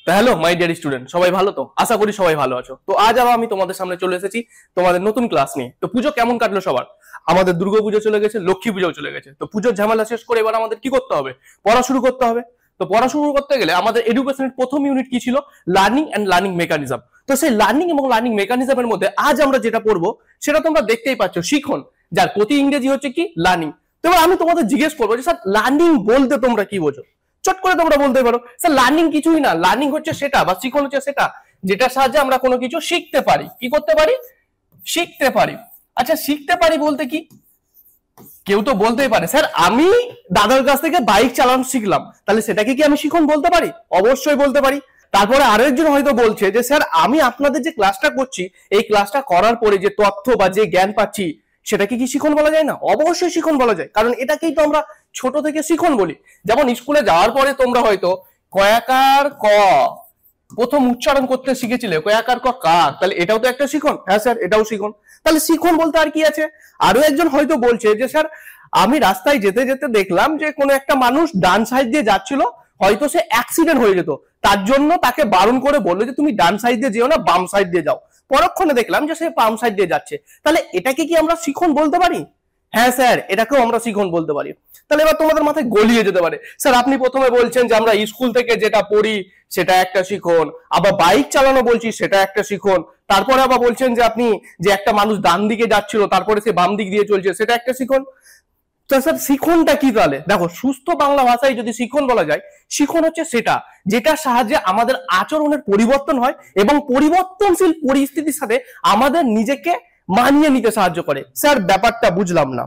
তো hello my dear student, সবাই ভালো তো? আশা করি সবাই ভালো আছো। তো আজ আবার আমি তোমাদের সামনে চলে এসেছি তোমাদের নতুন ক্লাস নিয়ে। তো পুজো কেমন কাটলো সবার? আমাদের দুর্গাপুজো চলে গেছে, লক্ষ্মী পুজো চলে গেছে। তো পুজোর ঝামেলা শেষ করে এবার আমাদের কি করতে হবে? পড়া শুরু করতে হবে। তো পড়া শুরু করতে গেলে আমাদের এডুকেশনের প্রথম ইউনিট কি ছিল? Learning and learning mechanism. তো সেই লার্নিং এবং লার্নিং মেকানিজমের মধ্যে আজ আমরা যেটা পড়বো সেটা তোমরা দেখতেই পাচ্ছ, শিখন, যার প্রতি ইংরেজি হচ্ছে কি লার্নিং। তো এবার আমি তোমাদের জিজ্ঞেস করবো যে স্যার লার্নিং বলতে তোমরা কি বোঝো? চট করে তোমরা বলতে পারো স্যার লার্নিং কিছুই না, লার্নিং হচ্ছে সেটা বা শিখন হচ্ছে সেটা যেটার সাহায্যে আমরা কোনো কিছু শিখতে পারি। কি করতে পারি? শিখতে পারি। আচ্ছা, শিখতে পারি বলতে কি? কেউ তো বলতেই পারে স্যার আমি দাদার কাছ থেকে বাইক চালানো শিখলাম, তাহলে সেটাকে কি আমি শিখন বলতে পারি? অবশ্যই বলতে পারি। তারপরে আরো একজন হয়তো বলছে যে স্যার আমি আপনাদের যে ক্লাসটা করছি, এই ক্লাসটা করার পরে যে তথ্য বা যে জ্ঞান পাচ্ছি সেটাকে কি শিখন বলা যায় না? অবশ্যই শিখন বলা যায়, কারণ এটাকেই তো আমরা ছোট থেকে শিখন বলি। যেমন স্কুলে যাওয়ার পরে তোমরা হয়তো কয়াকার ক প্রথম উচ্চারণ করতে শিখেছিলে, কয়াকার ক কাক, তাহলে এটাও তো একটা শিখন। হ্যাঁ স্যার, এটাও শিখন। তাহলে শিখন বলতে আর কি আছে? আরো একজন হয়তো বলছে যে স্যার আমি রাস্তায় যেতে যেতে দেখলাম যে কোনো একটা মানুষ ডান সাইড দিয়ে যাচ্ছিল, হয়তো সে অ্যাক্সিডেন্ট হয়ে যেত, তার জন্য তাকে বারণ করে বললো যে তুমি ডান সাইড দিয়ে যেও না, বাম সাইড দিয়ে যাও। পরক্ষণে দেখলাম যে সে বাম সাইড দিয়ে যাচ্ছে, তাহলে এটাকে কি আমরা শিখন বলতে পারি? হ্যাঁ স্যার, এটাকেও আমরা শিখন বলতে পারি। তাহলে এবার তোমাদের মাথায় গলিয়ে যেতে পারে, স্যার আপনি প্রথমে বলছেন যে আমরা স্কুল থেকে যেটা পড়ি সেটা একটা শিখন, আবার বাইক চালানো বলছি সেটা একটা শিখন, তারপরে আবার বলছেন যে আপনি যে একটা মানুষ ডান দিকে যাচ্ছিল তারপরে সে বাম দিক দিয়ে চলছে সেটা একটা শিখন। তো স্যার শিখনটা কি? তাহলে দেখো, সুস্থ বাংলা ভাষায় যদি শিখন বলা যায়, শিখন হচ্ছে সেটা যেটার সাহায্যে আমাদের আচরণের পরিবর্তন হয় এবং পরিবর্তনশীল পরিস্থিতির সাথে আমাদের নিজেকে মানিয়ে নিতে সাহায্য করে। স্যার ব্যাপারটা বুঝলাম না,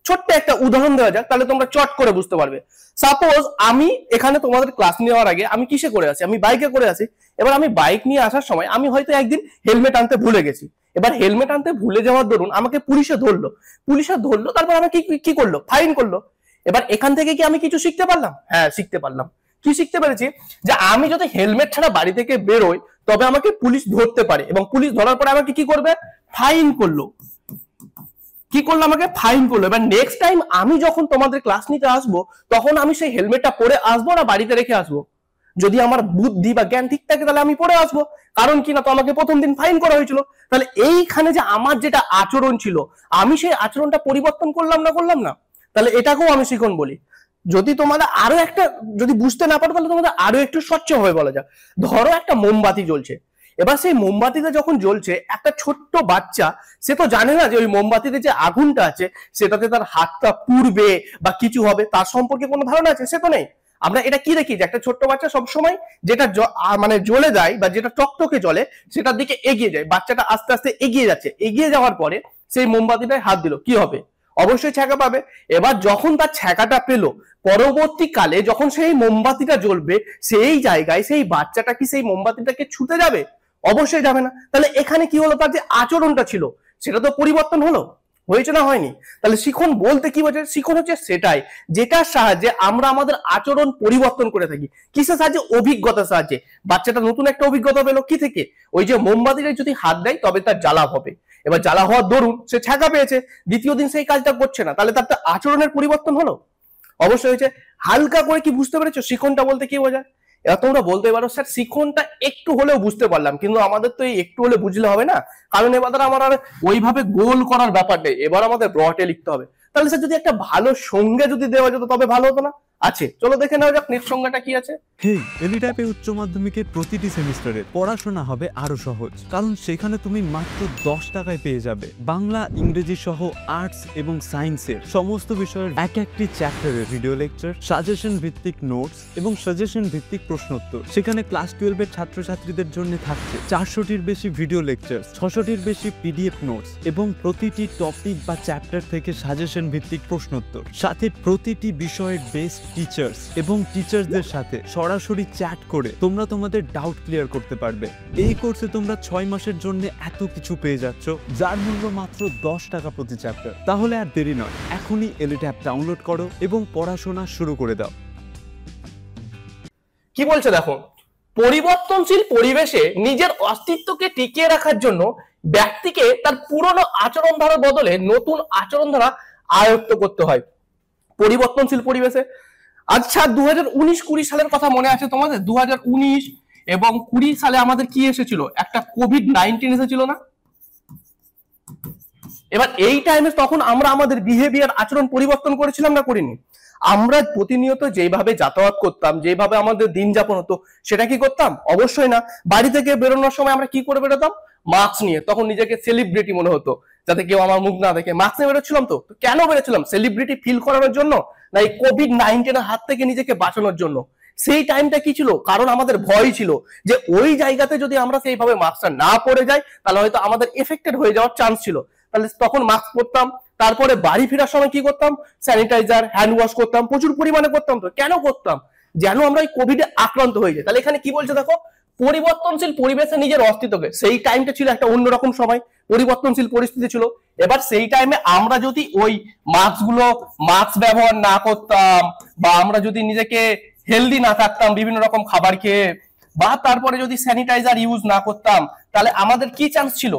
ছোট্ট একটা উদাহরণ দেওয়া যাক, তাহলে তোমরা চট করে বুঝতে পারবে। সাপোজ আমি এখানে তোমাদের ক্লাস নেওয়ার আগে আমি কিসে করে আসি? আমি বাইকে করে আসি। এবার আমি বাইক নিয়ে আসার সময় আমি হয়তো একদিন হেলমেট আনতে ভুলে গেছি। এবার হেলমেট আনতে ভুলে যাওয়ার দরুন আমাকে পুলিশে ধরলো, তারপর আমাকে কি করলো? ফাইন করলো। এবার এখান থেকে কি আমি কিছু শিখতে পারলাম? হ্যাঁ, শিখতে পারলাম। কি শিখতে পেরেছি? যে আমি যদি হেলমেট ছাড়া বাড়ি থেকে বেরোই তবে আমাকে পুলিশ ধরতে পারে, এবং পুলিশ ধরার পরে আমাকে কি করবে? ফাইন করলো। কি করলো? আমাকে ফাইন করলো। এবার নেক্সট টাইম আমি যখন তোমাদের ক্লাস নিতে আসবো তখন আমি সেই হেলমেটটা পরে আসবো না বাড়িতে রেখে আসবো? যদি আমার বুদ্ধি বা জ্ঞান ঠিক থাকে তাহলে আমি পরে আসবো, কারণ কি না তো আমাকে প্রথম দিন ফাইন করা হয়েছিল। তাহলে এইখানে যে আমার যেটা আচরণ ছিল আমি সেই আচরণটা পরিবর্তন করলাম না, তাহলে এটাকেও আমি শিখন বলি। যদি তোমাদের আরো একটা যদি বুঝতে না পারো তাহলে তোমাদের আরো একটু স্বচ্ছভাবে বলা যাক। ধরো একটা মোমবাতি জ্বলছে, এবার সেই মোমবাতিটা যখন জ্বলছে, একটা ছোট্ট বাচ্চা সে তো জানে না যে ওই মোমবাতিতে যে আগুনটা আছে সেটাতে তার হাতটা পুড়বে বা কিছু হবে, তার সম্পর্কে কোনো ধারণা আছে? সে তো নেই। আমরা এটা কি দেখি যে একটা ছোট্ট বাচ্চা সবসময় যেটা মানে জ্বলে যায় বা যেটা টকটকে জ্বলে সেটার দিকে এগিয়ে যায়। বাচ্চাটা আস্তে আস্তে এগিয়ে যাচ্ছে, এগিয়ে যাওয়ার পরে সেই মোমবাতিটায় হাত দিল, কি হবে? অবশ্যই ছ্যাঁকা পাবে। এবার যখন তার ছ্যাঁকাটা পেলো, পরবর্তীকালে যখন সেই মোমবাতিটা জ্বলবে সেই জায়গায় সেই বাচ্চাটা কি সেই মোমবাতিটাকে ছুটে যাবে? অবশ্যই যাবে না। তাহলে এখানে কি হলো? তার যে আচরণটা ছিল সেটা তো পরিবর্তন হলো, হয়েছে না হয়নি? তাহলে শিখন বলতে কি বোঝায়? শিখন হচ্ছে সেটাই যেটার সাহায্যে আমরা আমাদের আচরণ পরিবর্তন করে থাকি। কিসের সাহায্যে? অভিজ্ঞতার সাহায্যে। বাচ্চাটা নতুন একটা অভিজ্ঞতা পেলো কি থেকে? ওই যে মোমবাতিটা যদি হাত দেয় তবে তার জ্বালা হবে। এবার জ্বালা হওয়ার দরুন সে ছ্যাঁকা পেয়েছে, দ্বিতীয় দিন সেই কাজটা করছে না, তাহলে তার আচরণের পরিবর্তন হলো? অবশ্যই হয়েছে। হালকা করে কি বুঝতে পেরেছো শিখনটা বলতে কি বোঝায়? এবার তোমরা বলতে পারো স্যার শিখনটা একটু হলেও বুঝতে পারলাম, কিন্তু আমাদের তো এই একটু হলে বুঝলে হবে না, কারণ এবার আমার আর ওইভাবে গোল করার ব্যাপার নেই, এবার আমাদের ব্রটে লিখতে হবে। তাহলে স্যার যদি একটা ভালো সংজ্ঞা যদি দেওয়া যেত তবে ভালো হতো না? আছে, চলো দেখে নেওয়া যাক নেক্সট সংজ্ঞাটা কি আছে। হেই, এলিটাইপে উচ্চ মাধ্যমিকের প্রতিটি সেমিস্টারে পড়াশোনা হবে আরো সহজ, কারণ সেখানে তুমি মাত্র 10 টাকায় পেয়ে যাবে বাংলা, ইংরেজি সহ আর্টস এবং সায়েন্সের সমস্ত বিষয়ের একটি চ্যাপ্টারের ভিডিও লেকচার, সাজেশন ভিত্তিক নোটস এবং সাজেশন ভিত্তিক প্রশ্নোত্তর। সেখানে ক্লাস 12 এর ছাত্রছাত্রীদের জন্য থাকছে 400টির বেশি ভিডিও লেকচার, 600টির বেশি পিডিএফ নোটস এবং প্রতিটি টপিক বা চ্যাপ্টার থেকে সাজেশন ভিত্তিক প্রশ্নোত্তর, সাথে প্রতিটি বিষয়ের বেস্ট টিচার্স এবং টিচার্সদের সাথে সরাসরি চ্যাট করে তোমরা তোমাদের ডাউট ক্লিয়ার করতে পারবে। এই কোর্সে তোমরা 6 মাসের জন্য এত কিছু পেয়ে যাচ্ছ, যার মূল্য মাত্র 10 টাকা প্রতি চ্যাপ্টার। তাহলে আর দেরি নয়, এখনই এলিট অ্যাপ ডাউনলোড করো এবং পড়াশোনা শুরু করে দাও। কি বলছে দেখো, পরিবর্তনশীল পরিবেশে নিজের অস্তিত্বকে টিকিয়ে রাখার জন্য ব্যক্তিকে তার পুরনো আচরণ ধারার বদলে নতুন আচরণ ধারা আয়ত্ত করতে হয়। পরিবর্তনশীল পরিবেশে, আচ্ছা 2019-20 সালের কথা মনে আছে তোমাদের? 2019 এবং 20 সালে আমাদের কি এসেছিল, একটা কোভিড-19 এসেছিল না? এবার এই টাইমে তখন আমরা আমাদের বিহেভিয়ার আচরণ পরিবর্তন করেছিলাম না করিনি? আমরা প্রতিনিয়ত যেভাবে যাতায়াত করতাম, যেভাবে আমাদের দিন যাপন হতো, সেটা কি করতাম? অবশ্যই না। বাড়ি থেকে বেরোনোর সময় আমরা কি করে বেরোতাম? মাস্ক নিয়ে। তখন নিজেকে সেলিব্রিটি মনে হতো, যাতে কেউ আমার মুখ না দেখে। মাস্ক নিয়ে বেরোচ্ছিলাম তো। কেন বেরোচ্ছিলাম? সেলিব্রিটি ফিল করানোর জন্য, না এই কোভিড-19 হাত থেকে নিজেকে বাঁচানোর জন্য? সেই টাইমটা কি ছিল? কারণ আমাদের ভয় ছিল যে ওই জায়গাতে যদি আমরা সেইভাবে মাস্কটা না পরে যাই, তাহলে হয়তো আমাদের এফেক্টেড হয়ে যাওয়ার চান্স ছিল। তাহলে তখন মাস্ক পরতাম। তারপরে বাড়ি ফেরার সময় কি করতাম? স্যানিটাইজার, হ্যান্ড ওয়াশ করতাম, প্রচুর পরিমাণে করতাম। তো কেন করতাম? যেন আমরা ওই কোভিডে আক্রান্ত হয়ে যাই। তাহলে এখানে কি বলছে দেখো, পরিবর্তনশীল পরিবেশে নিজের অস্তিত্বকে, সেই টাইমটা ছিল একটা অন্যরকম সময়, পরিবর্তনশীল পরিস্থিতি ছিল। এবার সেই টাইমে আমরা যদি ওই মাস্ক ব্যবহার না করতাম, বা আমরা যদি নিজেকে হেলদি না থাকতাম বিভিন্ন রকম খাবার খেয়ে, বা তারপরে যদি স্যানিটাইজার ইউজ না করতাম, তাহলে আমাদের কি চান্স ছিল?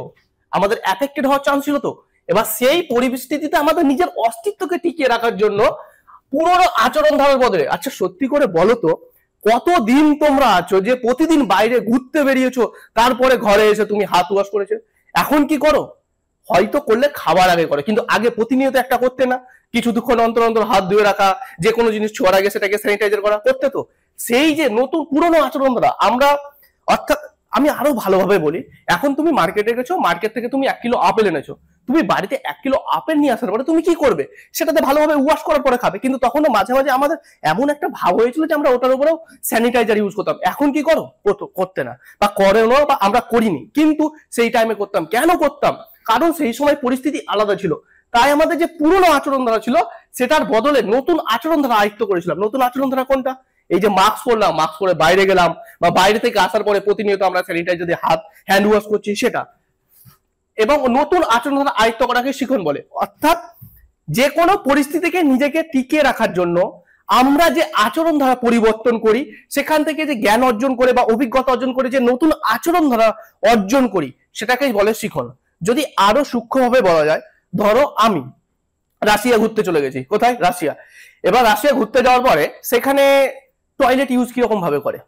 আমাদের এফেক্টেড হওয়ার চান্স ছিল। তো এবার সেই পরিস্থিতিতে আমাদের নিজের অস্তিত্বকে টিকিয়ে রাখার জন্য পুরনো আচরণ ধারার বদলে, আচ্ছা সত্যি করে বলো তো, কতদিন তোমরা আছো যে প্রতিদিন বাইরে ঘুরতে বেরিয়েছো, তারপরে ঘরে এসে তুমি হাত ওয়াশ করেছো? এখন কি করো? হয়তো করলে খাবার আগে করে, কিন্তু আগে প্রতিনিয়ত একটা করতে না? কিছুক্ষণ অন্তর অন্তর হাত ধুয়ে রাখা, যে কোনো জিনিস ছোঁয়ার আগে সেটাকে স্যানিটাইজার করা, করতে তো? সেই যে নতুন পুরনো আচরণ দ্বারা আমরা, অর্থাৎ আমি আরো ভালোভাবে বলি, এখন তুমি মার্কেটে গেছো, মার্কেট থেকে তুমি 1 কিলো আপেল এনেছো, তুমি বাড়িতে 1 কিলো আপেল নিয়ে আসার পরে তুমি কি করবে? সেটাতে ভালোভাবে ওয়াশ করার পরে খাবে। কিন্তু তখনও মাঝে মাঝে আমাদের এমন একটা ভাব হয়েছিল যে আমরা ওটার উপরেও স্যানিটাইজার ইউজ করতাম। এখন কি করো? করতে না, বা করে না, বা আমরা করিনি, কিন্তু সেই টাইমে করতাম। কেন করতাম? কারণ সেই সময় পরিস্থিতি আলাদা ছিল। তাই আমাদের যে পুরনো আচরণ ধারা ছিল, সেটার বদলে নতুন আচরণ ধারা আয়ত্ত করেছিলাম। নতুন আচরণ ধারা কোনটা? এই যে মাস্ক পরলাম, মাস্ক পরে বাইরে গেলাম, বা বাইরে থেকে আসার পরে প্রতিনিয়ত আমরা স্যানিটাইজার দিয়ে হাত হ্যান্ড ওয়াশ করছি, সেটা। এবং নতুন আচরণ ধারা আয়ত্ত করাকে শিখন বলে। অর্থাৎ যে কোনো পরিস্থিতিকে নিজেকে টিকিয়ে রাখার জন্য আমরা যে আচরণ ধারা পরিবর্তন করি, সেখান থেকে যে জ্ঞান অর্জন করে বা অভিজ্ঞতা অর্জন করে যে নতুন আচরণ ধারা অর্জন করি, সেটাকেই বলে শিখন। যদি আরো সূক্ষ্মভাবে বলা যায়, ধরো আমি রাশিয়া ঘুরতে চলে গেছি। কোথায়? রাশিয়া। এবার রাশিয়া ঘুরতে যাওয়ার পরে সেখানে টয়লেট ইউজ কিরকম ভাবে করে?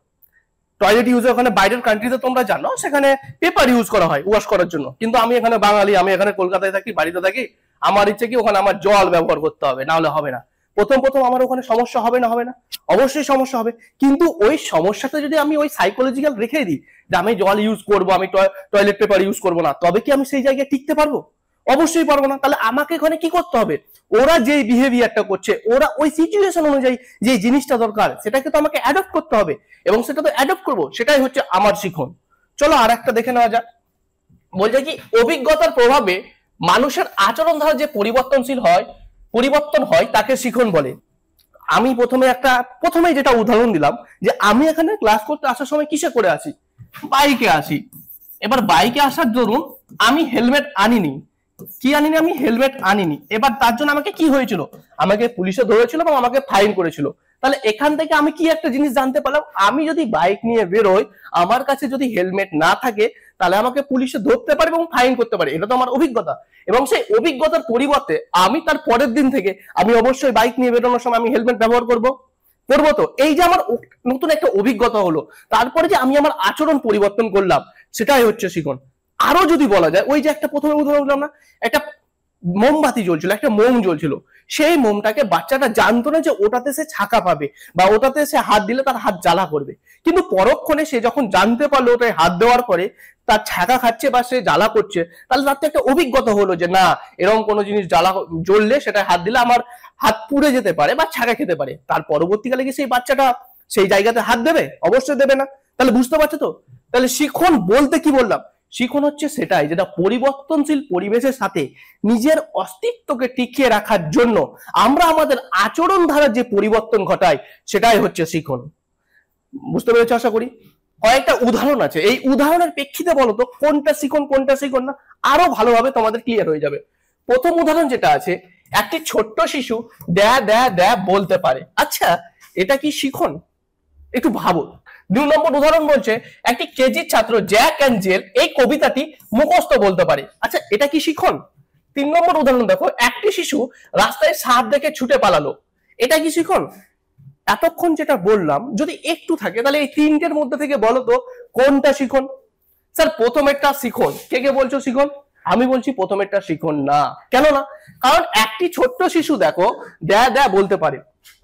টয়লেট ইউজ ওখানে বাইরের কান্ট্রিতে তোমরা জানো, সেখানে পেপার ইউজ করা হয় ওয়াশ করার জন্য। কিন্তু আমি এখানে বাঙালি, আমি এখানে কলকাতায় থাকি, বাড়িতে থাকি, আমার ইচ্ছে কি ওখানে আমার জল ব্যবহার করতে হবে, না হলে হবে না। প্রথম প্রথম আমার ওখানে সমস্যা হবে না? হবে না? অবশ্যই সমস্যা হবে। কিন্তু ওই সমস্যাটা যদি আমি ওই সাইকোলজিক্যাল রেখে দিই যে আমি জল ইউজ করবো, আমি টয়লেট পেপার ইউজ করবো না, তবে কি আমি সেই জায়গায় টিকতে পারবো? অবশ্যই পারবো না। তাহলে আমাকে এখানে কি করতে হবে? ওরা যে বিহেভিয়ারটা করছে, ওরা ওই সিচুয়েশন অনুযায়ী যে জিনিসটা দরকার, সেটাকে তো আমাকে অ্যাডপ্ট করতে হবে, এবং সেটা তো অ্যাডপ্ট করবো, সেটাই হচ্ছে আমার শিখন। চলো আর একটা দেখে নেওয়া যাক। বলছে কি, অভিজ্ঞতার প্রভাবে মানুষের আচরণ ধারা যে পরিবর্তন হয় তাকে শিখন বলে। আমি প্রথমেই যেটা উদাহরণ দিলাম, যে আমি এখানে ক্লাস করতে আসার সময় কিসে করে আসি? বাইকে আসি। এবার বাইকে আসার দরুন আমি হেলমেট আনিনি। কি আনিনি? আমি হেলমেট আনিনি। এবার তার জন্য আমাকে কি হয়েছিল? আমাকে পুলিশে ধরেছিল এবং আমাকে ফাইন করেছিল। তাহলে এখান থেকে আমি কি একটা জিনিস জানতে পারলাম, আমি যদি বাইক নিয়ে বেরোই, আমার কাছে যদি হেলমেট না থাকে, তাহলে আমাকে পুলিশে ধরতে পারে এবং ফাইন করতে পারে। এটা তো আমার অভিজ্ঞতা। এবং সেই অভিজ্ঞতার পরিবর্তে আমি তার পরের দিন থেকে আমি অবশ্যই বাইক নিয়ে বেরোনোর সময় আমি হেলমেট ব্যবহার করবো তো। এই যে আমার নতুন একটা অভিজ্ঞতা হলো, তারপরে যে আমি আমার আচরণ পরিবর্তন করলাম, সেটাই হচ্ছে শিখন। আরো যদি বলা যায়, ওই যে একটা প্রথমে উদাহরণ দিলাম না, একটা মোমবাতি জ্বলছিল, একটা মোম জ্বলছিল, সেই মোমটাকে বাচ্চাটা জানতো না যে ওটাতে সে ছাকা পাবে, বা ওটাতে সে হাত দিলে তার হাত জ্বালা করবে। কিন্তু পরক্ষণে সে যখন জানতে পারলো ওটায় হাত দেওয়ার পরে তার ছাকা খাচ্ছে বা সে জ্বালা করছে, তাহলে তার তো একটা অভিজ্ঞতা হলো যে না, এরকম কোনো জিনিস জ্বললে সেটা হাত দিলে আমার হাত পুড়ে যেতে পারে বা ছাকা খেতে পারে। তার পরবর্তীকালে কি সেই বাচ্চাটা সেই জায়গাতে হাত দেবে? অবশ্যই দেবে না। তাহলে বুঝতে পারছো তো? তাহলে শিখন বলতে কি বললাম? শিখন হচ্ছে সেটাই, যেটা পরিবর্তনশীল পরিবেশের সাথে নিজের অস্তিত্বকে টিকিয়ে রাখার জন্য আমরা আমাদের আচরণ ধারার যে পরিবর্তন ঘটাই, সেটাই হচ্ছে শিখন। বুঝতে পেরেছো আশা করি? কয়েকটা উদাহরণ আছে, এই উদাহরণের প্রেক্ষিতে বলো তো কোনটা শিখন কোনটা শিখন না, আরো ভালোভাবে তোমাদের ক্লিয়ার হয়ে যাবে। প্রথম উদাহরণ যেটা আছে, একটি ছোট্ট শিশু দ্যা দ্যা দ্যা বলতে পারে। আচ্ছা, এটা কি শিখন? একটু ভাবো। 2 নম্বর উদাহরণ বলছে, একটি কেজির ছাত্র জ্যাক অ্যান্ড জেল এই কবিতাটি মুখস্থ বলতে পারে। আচ্ছা, এটা কি শিখন? 3 নম্বর উদাহরণ দেখো, একটি শিশু রাস্তায় সাপ দেখে ছুটে পালালো। এটা কি শিখন? এতক্ষণ যেটা বললাম যদি একটু থাকে তাহলে এই তিনটের মধ্যে থেকে বলো তো কোনটা শিখন? স্যার প্রথমেরটা শিখন। কে কে বলছো শিখন? আমি বলছি প্রথমেরটা শিখন না। কেন না? কারণ একটি ছোট্ট শিশু দেখো দ্যা বলতে পারে,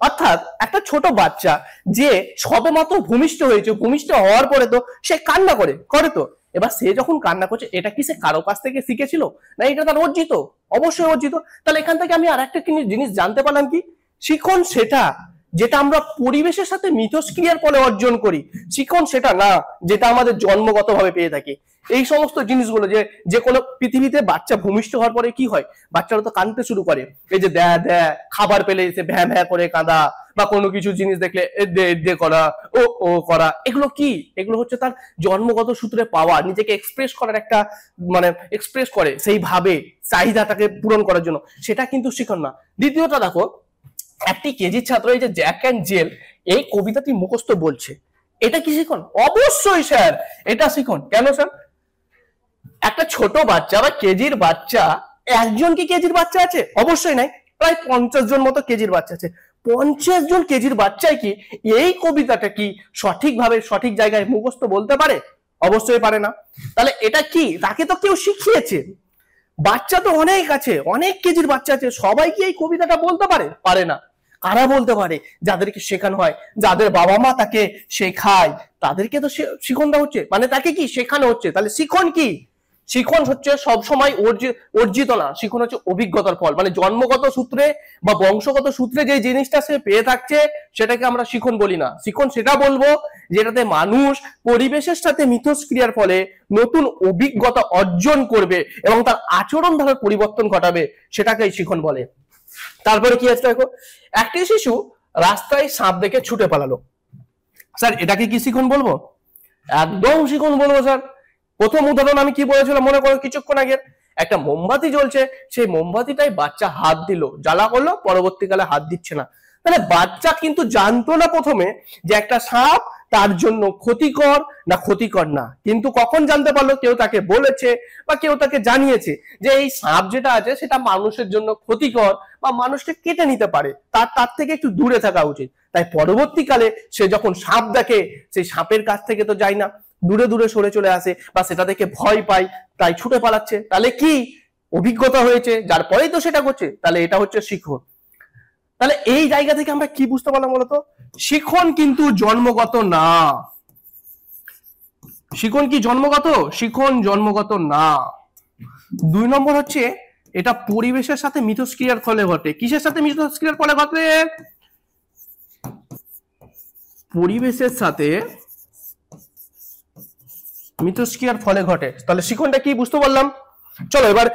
অর্থাৎ একটা ছোট বাচ্চা যে সবেমাত্র ভূমিষ্ঠ হয়েছে, ভূমিষ্ঠ হওয়ার পরে তো সে কান্না করে তো। এবার সে যখন কান্না করছে এটা কি সে কারো কাছ থেকে শিখেছিল, না এটা তার অর্জিত? অবশ্যই অর্জিত। তাহলে এখান থেকে আমি আর একটা জিনিস জানতে পারলাম, কি শিখন সেটা যেটা আমরা পরিবেশের সাথে মিথস্ক্রিয়ার ফলে অর্জন করি, শিখন সেটা না যেটা আমাদের জন্মগতভাবে পেয়ে থাকি। এই সমস্ত জিনিসগুলো যে কোনো পৃথিবীতে বাচ্চা ভূমিষ্ঠ হওয়ার পরে কি হয়, বাচ্চারা তো কাঁদতে শুরু করে, এই যে দ্যা খাবার পেলে এসে ভ্যা ভ্যা করে কাঁদা, বা কোনো কিছু জিনিস দেখলে এ করা, ও করা, এগুলো কি? এগুলো হচ্ছে তার জন্মগত সূত্রে পাওয়া, নিজেকে এক্সপ্রেস করার একটা মানে এক্সপ্রেস করে সেইভাবে চাহিদাটাকে পূরণ করার জন্য, সেটা কিন্তু শিখন না। দ্বিতীয়টা দেখো, একটি কেজির ছাত্র এই যে জ্যাক অ্যান্ড জেল এই কবিতাটি মুখস্থ বলছে, এটা কি শিখন? অবশ্যই স্যার এটা শিখন। কেন স্যার? একটা ছোট বাচ্চা বা কেজির বাচ্চা, একজন কি কেজির বাচ্চা আছে? অবশ্যই নাই, প্রায় 50 জন মতো কেজির বাচ্চা আছে। 50 জন কেজির বাচ্চাই কি এই কবিতাটা কি সঠিকভাবে সঠিক জায়গায় মুখস্থ বলতে পারে? অবশ্যই পারে না। তাহলে এটা কি তাকে তো কেউ শিখিয়েছে। বাচ্চা তো অনেক আছে, অনেক কেজির বাচ্চা আছে, সবাই কি এই কবিতাটা বলতে পারে? পারে না। কারা বলতে পারে? যাদেরকে শেখানো হয়, যাদের বাবা মা তাকে শেখায়, তাদেরকে তো শিখন দেওয়া হচ্ছে, মানে তাকে কি শেখানো হচ্ছে। তাহলে শিখন কি? শিখন হচ্ছে সবসময় অর্জিত না, শিখন হচ্ছে অভিজ্ঞতার ফল, মানে জন্মগত সূত্রে বা বংশগত সূত্রে যে জিনিসটা সে পেয়ে থাকছে সেটাকে আমরা শিখন বলি না। শিখন সেটা বলবো যেটাতে মানুষ পরিবেশের সাথে মিথস্ক্রিয়ার ফলে নতুন অভিজ্ঞতা অর্জন করবে এবং তার আচরণ ধারার পরিবর্তন ঘটাবে, সেটাকেই শিখন বলে। তারপরে কি আছে দেখো, একটি শিশু রাস্তায় সাপ দেখে ছুটে পালালো। স্যার এটাকে কি শিখন বলবো? একদম শিখন বলবো স্যার। প্রথম উদাহরণ আমি কি বলেছিলাম মনে করো কিছুক্ষণ আগে, একটা মোমবাতি জ্বলছে, সেই মোমবাতিটাই বাচ্চা হাত দিল, জ্বালা করলো, পরবর্তীকালে হাত দিচ্ছে না। তাহলে বাচ্চা কিন্তু জানতো না প্রথমে যে একটা সাপ তার জন্য ক্ষতিকর না ক্ষতিকর না, কিন্তু কখন জানতে পারলো? কেউ তাকে বলেছে বা কেউ তাকে জানিয়েছে যে এই সাপ যেটা আছে সেটা মানুষের জন্য ক্ষতিকর বা মানুষকে কেটে নিতে পারে, তার থেকে একটু দূরে থাকা উচিত। তাই পরবর্তীকালে সে যখন সাপ দেখে সেই সাপের কাছ থেকে তো যায় না, দূরে দূরে সরে চলে আসে বা সেটা দেখে ভয় পায়, তাই ছুটে পালাচ্ছে। তাহলে কি অভিজ্ঞতা হয়েছে, যার পরেই তো সেটা করছে, তাহলে এটা হচ্ছে শিখন। তাহলে এই জায়গা থেকে আমরা কি বুঝতে পারলাম বলতো? শিখন কিন্তু জন্মগত না। শিখন কি জন্মগত? শিখন জন্মগত না। 2 নম্বর হচ্ছে এটা পরিবেশের সাথে মিথস্ক্রিয়ার ফলে ঘটে। কিসের সাথে মিথস্ক্রিয়ার ফলে ঘটে? পরিবেশের সাথে মিথস্ক্রিয়ার ফলে ঘটে। তাহলে শিখনটা কি বুঝতে পারলাম? চলো এবার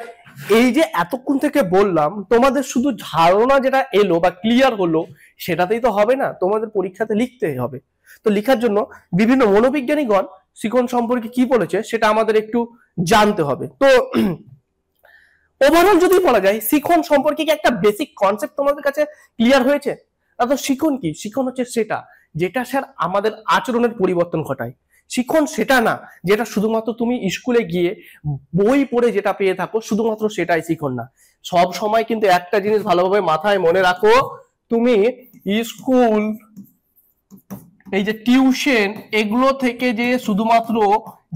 এই যে এতক্ষণ থেকে বললাম তোমাদের শুধু ধারণা যেটা এলো বা ক্লিয়ার হলো সেটাতেই তো হবে না, তোমাদের পরীক্ষাতে লিখতেই হবে। তো লেখার জন্য বিভিন্ন মনোবিজ্ঞানীগণ শিখন সম্পর্কে কি বলেছে সেটা আমাদের একটু জানতে হবে। তো ওভারঅল যদি বলা যায় শিখন সম্পর্কে কি একটা বেসিক কনসেপ্ট তোমাদের কাছে ক্লিয়ার হয়েছে? তো শিখন কি? শিখন হচ্ছে সেটা যেটা স্যার আমাদের আচরণের পরিবর্তন ঘটায়। শিখন সেটা না যেটা শুধুমাত্র তুমি স্কুলে গিয়ে বই পড়ে যেটা পেয়ে থাকো শুধুমাত্র সেটাই শিখন না। সব সময় কিন্তু একটা জিনিস ভালোভাবে মাথায় মনে রাখো, তুমি স্কুল, এই যে টিউশন, এগুলো থেকে যে শুধুমাত্র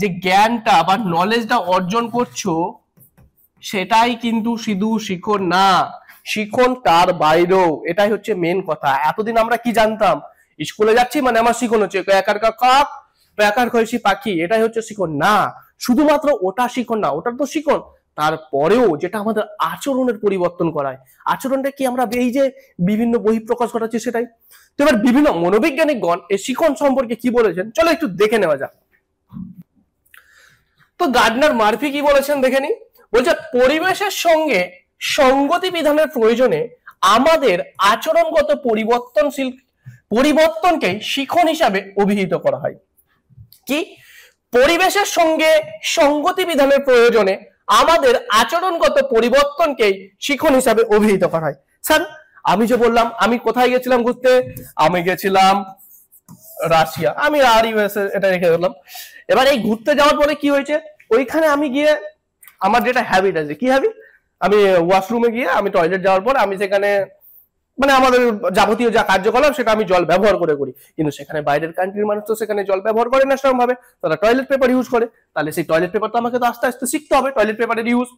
যে জ্ঞানটা বা নলেজটা অর্জন করছো সেটাই কিন্তু শুধু শিখন না, শিখন তার বাইরেও। এটাই হচ্ছে মেন কথা। এতদিন আমরা কি জানতাম? স্কুলে যাচ্ছি মানে আমার শিখন হচ্ছে একার কাক, প্যাকার খয়েছি পাখি, এটাই হচ্ছে শিখন না। শুধুমাত্র ওটা শিখন না, ওটা তো শিখন, তারপরেও যেটা আমাদের আচরণের পরিবর্তন করায়। আচরণটা কি আমরা এই যে বিভিন্ন বহিঃপ্রকাশ ঘটাচ্ছি সেটাই। তো এবার বিভিন্ন মনোবৈজ্ঞানিকগণ এই শিখন সম্পর্কে কি বলেছেন চলো একটু দেখে নেওয়া যাক। তো গার্ডনার মার্ফি কি বলেছেন দেখে নি। বলছে পরিবেশের সঙ্গে সঙ্গতি বিধানের প্রয়োজনে আমাদের আচরণগত পরিবর্তনকে শিখন হিসাবে অভিহিত করা হয়। কি? পরিবেশের সঙ্গে সঙ্গতি বিধানের প্রয়োজনে আমাদের আচরণগত পরিবর্তনকে শিখন হিসাবে অভিহিত করা হয়। স্যার আমি যে বললাম আমি কোথায় গেছিলাম ঘুরতে, আমি গেছিলাম রাশিয়া, আমি আর ইউএসএ এটা রেখে দিলাম। এবার এই ঘুরতে যাওয়ার পরে কি হয়েছে, ওইখানে আমি গিয়ে আমার যেটা হ্যাবিট আছে, কি হ্যাবিট, আমি ওয়াশরুমে গিয়ে আমি টয়লেট যাওয়ার পর আমি সেখানে মানে আমাদের যাবতীয় যা কার্যকলাপ সেটা আমি জল ব্যবহার করে করি, কিন্তু সেখানে বাইরের কান্ট্রির মানুষ তো সেখানে জল ব্যবহার করে না সেরকম ভাবে, তারা টয়লেট পেপার ইউজ করে। তাহলে সেই টয়লেট পেপার তো আমাকে তো আস্তে আস্তে শিখতে হবে টয়লেট পেপারের ইউজ।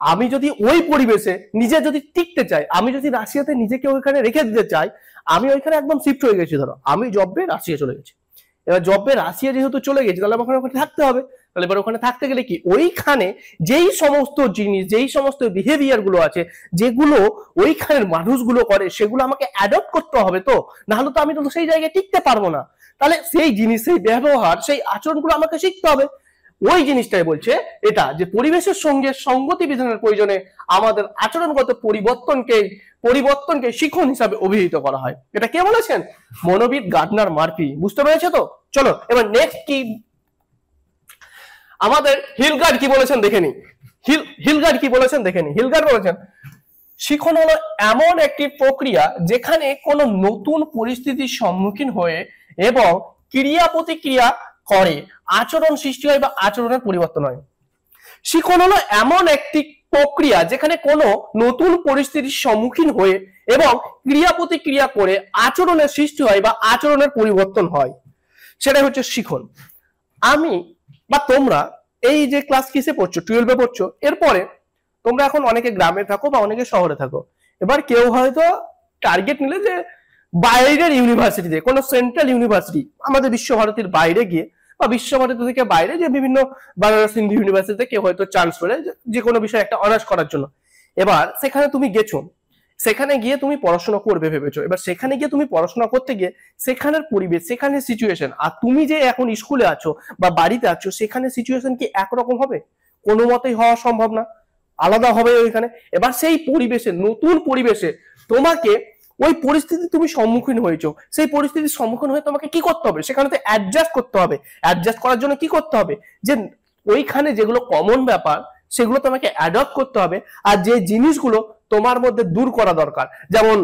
আমি যদি ওই পরিবেশে নিজে যদি টিকতে চাই, আমি যদি রাশিয়াতে নিজেকে ওইখানে রেখে দিতে চাই, আমি ওইখানে একদম শিফট হয়ে গেছি, ধরো আমি জব পেয়ে রাশিয়া চলে গেছি। এবার জব পেয়ে রাশিয়া যেহেতু চলে গেছি, তাহলে আমাকে ওখানে থাকতে হবে। তাহলে এবার ওখানে থাকতে গেলে কি, ওইখানে যেই সমস্ত জিনিস, যেই সমস্ত বিহেভিয়ার গুলো আছে, যেগুলো ওইখানের মানুষগুলো করে, সেগুলো আমাকে অ্যাডপ্ট করতে হবে। তো না হলে তো আমি তো সেই জায়গায় টিকতে পারবো না। তাহলে সেই জিনিস, সেই ব্যবহার, সেই আচরণগুলো আমাকে শিখতে হবে। ওই জিনিসটাই বলছে এটা, যে পরিবেশের সঙ্গে সঙ্গতি বিধানের প্রয়োজনে আমাদের আচরণগত পরিবর্তনকে শিখন হিসাবে অভিহিত করা হয়। এটা কে বলেছেন? মনোবিদ গার্ডনার মার্ফি। বুঝতে পেরেছো তো? চলো এবার নেক্সট কি আমাদের হিলগার্ড কি বলেছেন দেখে নি। হিলগার্ড কি বলেছেন দেখে নি। হিলগার্ড বলেছেন শিখন হলো এমন একটি প্রক্রিয়া যেখানে কোনো নতুন পরিস্থিতির সম্মুখীন হয়ে এবং ক্রিয়া প্রতিক্রিয়া করে আচরণ সৃষ্টি হয় বা আচরণের পরিবর্তন হয়। শিখন হলো এমন একটি প্রক্রিয়া যেখানে কোনো নতুন পরিস্থিতির সম্মুখীন হয়ে এবং ক্রিয়া প্রতিক্রিয়া করে আচরণের সৃষ্টি হয় বা আচরণের পরিবর্তন হয়, সেটাই হচ্ছে শিখন। আমি বা তোমরা এই যে ক্লাস কিসে পড়ছো, 12-এ পড়ছো, এরপরে তোমরা এখন অনেকে গ্রামে থাকো বা অনেকে শহরে থাকো। এবার কেউ হয়তো টার্গেট নিলে যে বাইরের ইউনিভার্সিটিতে, কোনো সেন্ট্রাল ইউনিভার্সিটি আমাদের বিশ্বভারতীর বাইরে গিয়ে বা বিশ্বভারতী থেকে বাইরে যে বিভিন্ন বানারস হিন্দু ইউনিভার্সিটিতে কেউ হয়তো চান্স পেলে যে কোনো বিষয়ে একটা অনার্স করার জন্য। এবার সেখানে তুমি গেছো, সেখানে গিয়ে তুমি পড়াশোনা করবে ভেবেছো। এবার সেখানে গিয়ে তুমি পড়াশোনা করতে গিয়ে সেখানের পরিবেশ, সেখানের সিচুয়েশন, আর তুমি যে এখন স্কুলে আছো বা বাড়িতে আছো, সেখানে সিচুয়েশন কি একরকম হবে? কোনো মতেই হওয়া সম্ভব না, আলাদা হবে ওইখানে। এবার সেই পরিবেশে, নতুন পরিবেশে তোমাকে ওই পরিস্থিতি তুমি সম্মুখীন হয়েছো, সেই পরিস্থিতির সম্মুখীন হয়ে তোমাকে কি করতে হবে? সেখানে তো অ্যাডজাস্ট করতে হবে। অ্যাডজাস্ট করার জন্য কি করতে হবে? যে ওইখানে যেগুলো কমন ব্যাপার সেগুলো তোমাকে অ্যাডপ্ট করতে হবে, আর যে জিনিসগুলো তোমার মধ্যে দূর করা দরকার, যেমন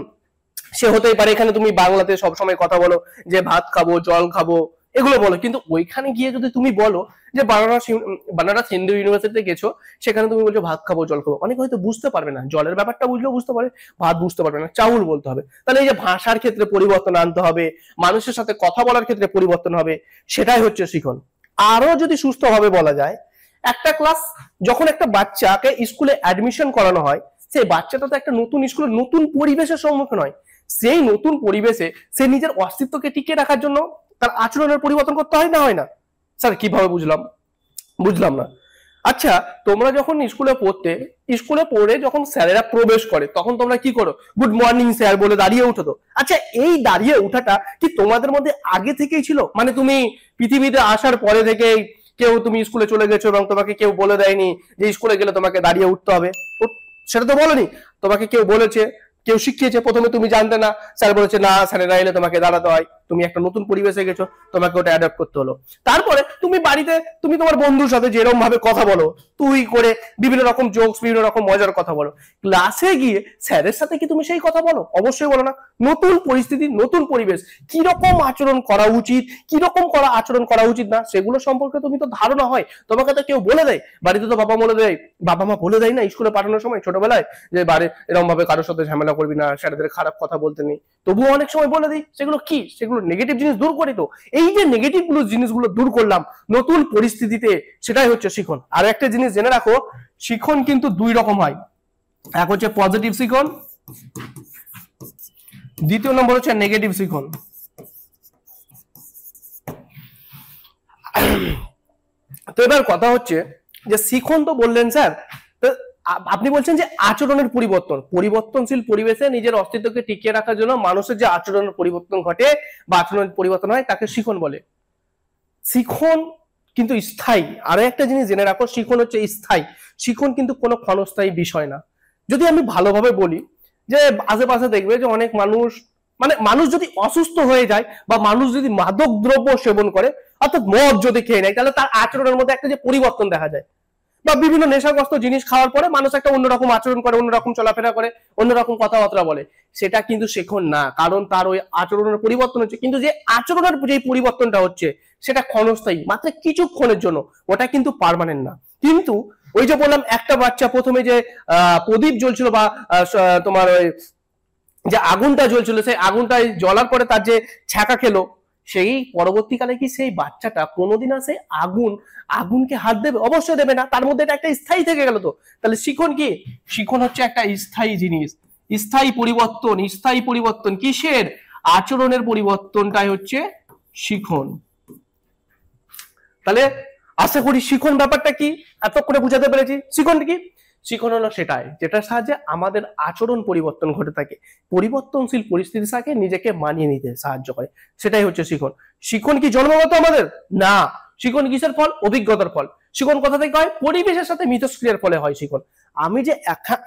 সে হতেই পারে এখানে তুমি বাংলাতে সবসময় কথা বলো যে ভাত খাবো, জল খাবো, এগুলো বলো, কিন্তু ওইখানে গিয়ে যদি তুমি বলো যে বানারস হিন্দু ইউনিভার্সিটিতে গেছো, সেখানে তুমি বলছো ভাত খাবো, জল খাবো, অনেকে হয়তো বুঝতে পারবে না, জলের ব্যাপারটা বুঝলেও বুঝতে পারে, ভাত বুঝতে পারবে না, চাউল বলতে হবে। তাহলে এই যে ভাষার ক্ষেত্রে পরিবর্তন আনতে হবে, মানুষের সাথে কথা বলার ক্ষেত্রে পরিবর্তন হবে, সেটাই হচ্ছে শিখন। আরো যদি সুস্থভাবে বলা যায়, একটা ক্লাস যখন একটা বাচ্চাকে স্কুলে অ্যাডমিশন করানো হয়, সেই বাচ্চাটা তো একটা নতুন স্কুলের নতুন পরিবেশের সম্মুখীন হয়। সেই নতুন পরিবেশে সে নিজের অস্তিত্বকে টিকিয়ে রাখার জন্য তার আচরণের পরিবর্তন করতে হয় না, হয় না? স্যার কিভাবে বুঝলাম না। আচ্ছা, তোমরা যখন স্কুলে পড়ে যখন স্যারেরা প্রবেশ করে, তখন তোমরা কি করো? গুড মর্নিং স্যার বলে দাঁড়িয়ে উঠো তো। আচ্ছা, এই দাঁড়িয়ে ওঠাটা কি তোমাদের মধ্যে আগে থেকেই ছিল? মানে তুমি পৃথিবীতে আসার পরে থেকেই কেউ তুমি স্কুলে চলে গেছো এবং তোমাকে কেউ বলে দেয়নি যে স্কুলে গেলে তোমাকে দাঁড়িয়ে উঠতে হবে? সেটা তো বলেনি, তোমাকে কেউ বলেছে, কেউ শিখিয়েছে, প্রথমে তুমি জানতে না, স্যার বলেছে না, স্যারেরা এলে তোমাকে দাঁড়াতে হয়, তুমি একটা নতুন পরিবেশে গেছো, তোমাকে ওটা অ্যাডাপ্ট করতে হলো। তারপরে তুমি বাড়িতে তুমি তোমার বন্ধুর সাথে যেরকম ভাবে কথা বলো, তুই করে বিভিন্ন রকম জোকস, বিভিন্ন রকম মজার কথা বলো, ক্লাসে গিয়ে স্যারের সাথে কি তুমি সেই কথা বলো? অবশ্যই বলো না। নতুন পরিস্থিতি, নতুন পরিবেশ, কিরকম আচরণ করা উচিত, কিরকম আচরণ করা উচিত না, সেগুলো সম্পর্কে তুমি তো ধারণা হয়, তোমাকে তো কেউ বলে দেয়। বাড়িতে তো বাবা মা বলে দেয় না স্কুলে পাঠানোর সময় ছোটবেলায়, যে বাড়ি এরকম ভাবে কারোর সাথে ঝামেলা করবি না, স্যারদের খারাপ কথা বলতে নেই, তবুও অনেক সময় বলে দিই। সেগুলো কি? সেগুলো নেগেটিভ জিনিস দূর করি। তো এই যে নেগেটিভ জিনিসগুলো দূর করলাম নতুন পরিস্থিতিতে, সেটাই হচ্ছে শিখন। আর একটা জিনিস জেনে রাখো, শিখন কিন্তু দুই রকম হয়। এক হচ্ছে পজিটিভ শিখন, দ্বিতীয় নম্বর হচ্ছে নেগেটিভ শিখন। তো এবার কথা হচ্ছে যে শিখন তো বললেন স্যার, আপনি বলছেন যে আচরণের পরিবর্তনশীল পরিবেশে নিজের অস্তিত্বকে টিকিয়ে রাখার জন্য মানুষের যে আচরণের পরিবর্তন ঘটে বা আচরণের পরিবর্তন হয়, তাকে শিখন বলে। শিখন কিন্তু স্থায়ী। আরো একটা জিনিস জেনে রাখো, শিখন হচ্ছে স্থায়ী। শিখন কিন্তু কোনো ক্ষণস্থায়ী বিষয় না। যদি আমি ভালোভাবে বলি, যে আশেপাশে দেখবে যে অনেক মানুষ যদি অসুস্থ হয়ে যায় বা মানুষ যদি মাদক দ্রব্য সেবন করে, অর্থাৎ মদ যদি খেয়ে নেয়, তাহলে তার আচরণের মধ্যে একটা যে পরিবর্তন দেখা যায়। বা বিভিন্ন নেশাগ্রস্ত জিনিস খাওয়ার পরে মানুষ একটা অন্যরকম আচরণ করে, অন্যরকম চলাফেরা করে, অন্যরকম কথাবার্তা বলে, সেটা কিন্তু শিখন না, কারণ তার ওই আচরণের পরিবর্তন হচ্ছে। কিন্তু যে আচরণের যে পরিবর্তনটা হচ্ছে সেটা ক্ষণস্থায়ী, মাত্র কিছুক্ষণের জন্য, ওটা কিন্তু পার্মানেন্ট না। কিন্তু ওই যে বললাম, একটা বাচ্চা প্রথমে যে প্রদীপ জ্বলছিল বা তোমার ওই যে আগুনটা জ্বলছিল, সেই আগুনটা জ্বলার পরে তার যে ছ্যাঁকা খেলো, সেই পরবর্তীকালে কি সেই বাচ্চাটা কোনোদিন আর সেই আগুনকে হাত দেবে? অবশ্যই দেবে না। তার মধ্যে এটা একটা স্থায়ী থেকে গেল। তো তাহলে শিখন কি? শিখন হচ্ছে একটা স্থায়ী জিনিস। স্থায়ী পরিবর্তন কিসের? আচরণের পরিবর্তনটাই হচ্ছে শিখন। তাহলে আশা করি শিখন ব্যাপারটা কি এতক্ষণে বুঝাতে পেরেছি। শিখন কি? শিখন হলো সেটাই যেটার সাহায্যে আমাদের আচরণ পরিবর্তন ঘটে থাকে, পরিবর্তনশীল পরিস্থিতির সাথে নিজেকে মানিয়ে নিতে সাহায্য করে, সেটাই হচ্ছে শিখন। শিখন কি জন্মগত আমাদের? না। শিখন কিসের ফল? অভিজ্ঞতার ফল। শিখন কোথা থেকে হয়? পরিবেশের সাথে মিথস্ক্রিয়ার ফলে হয় শিখন। আমি যে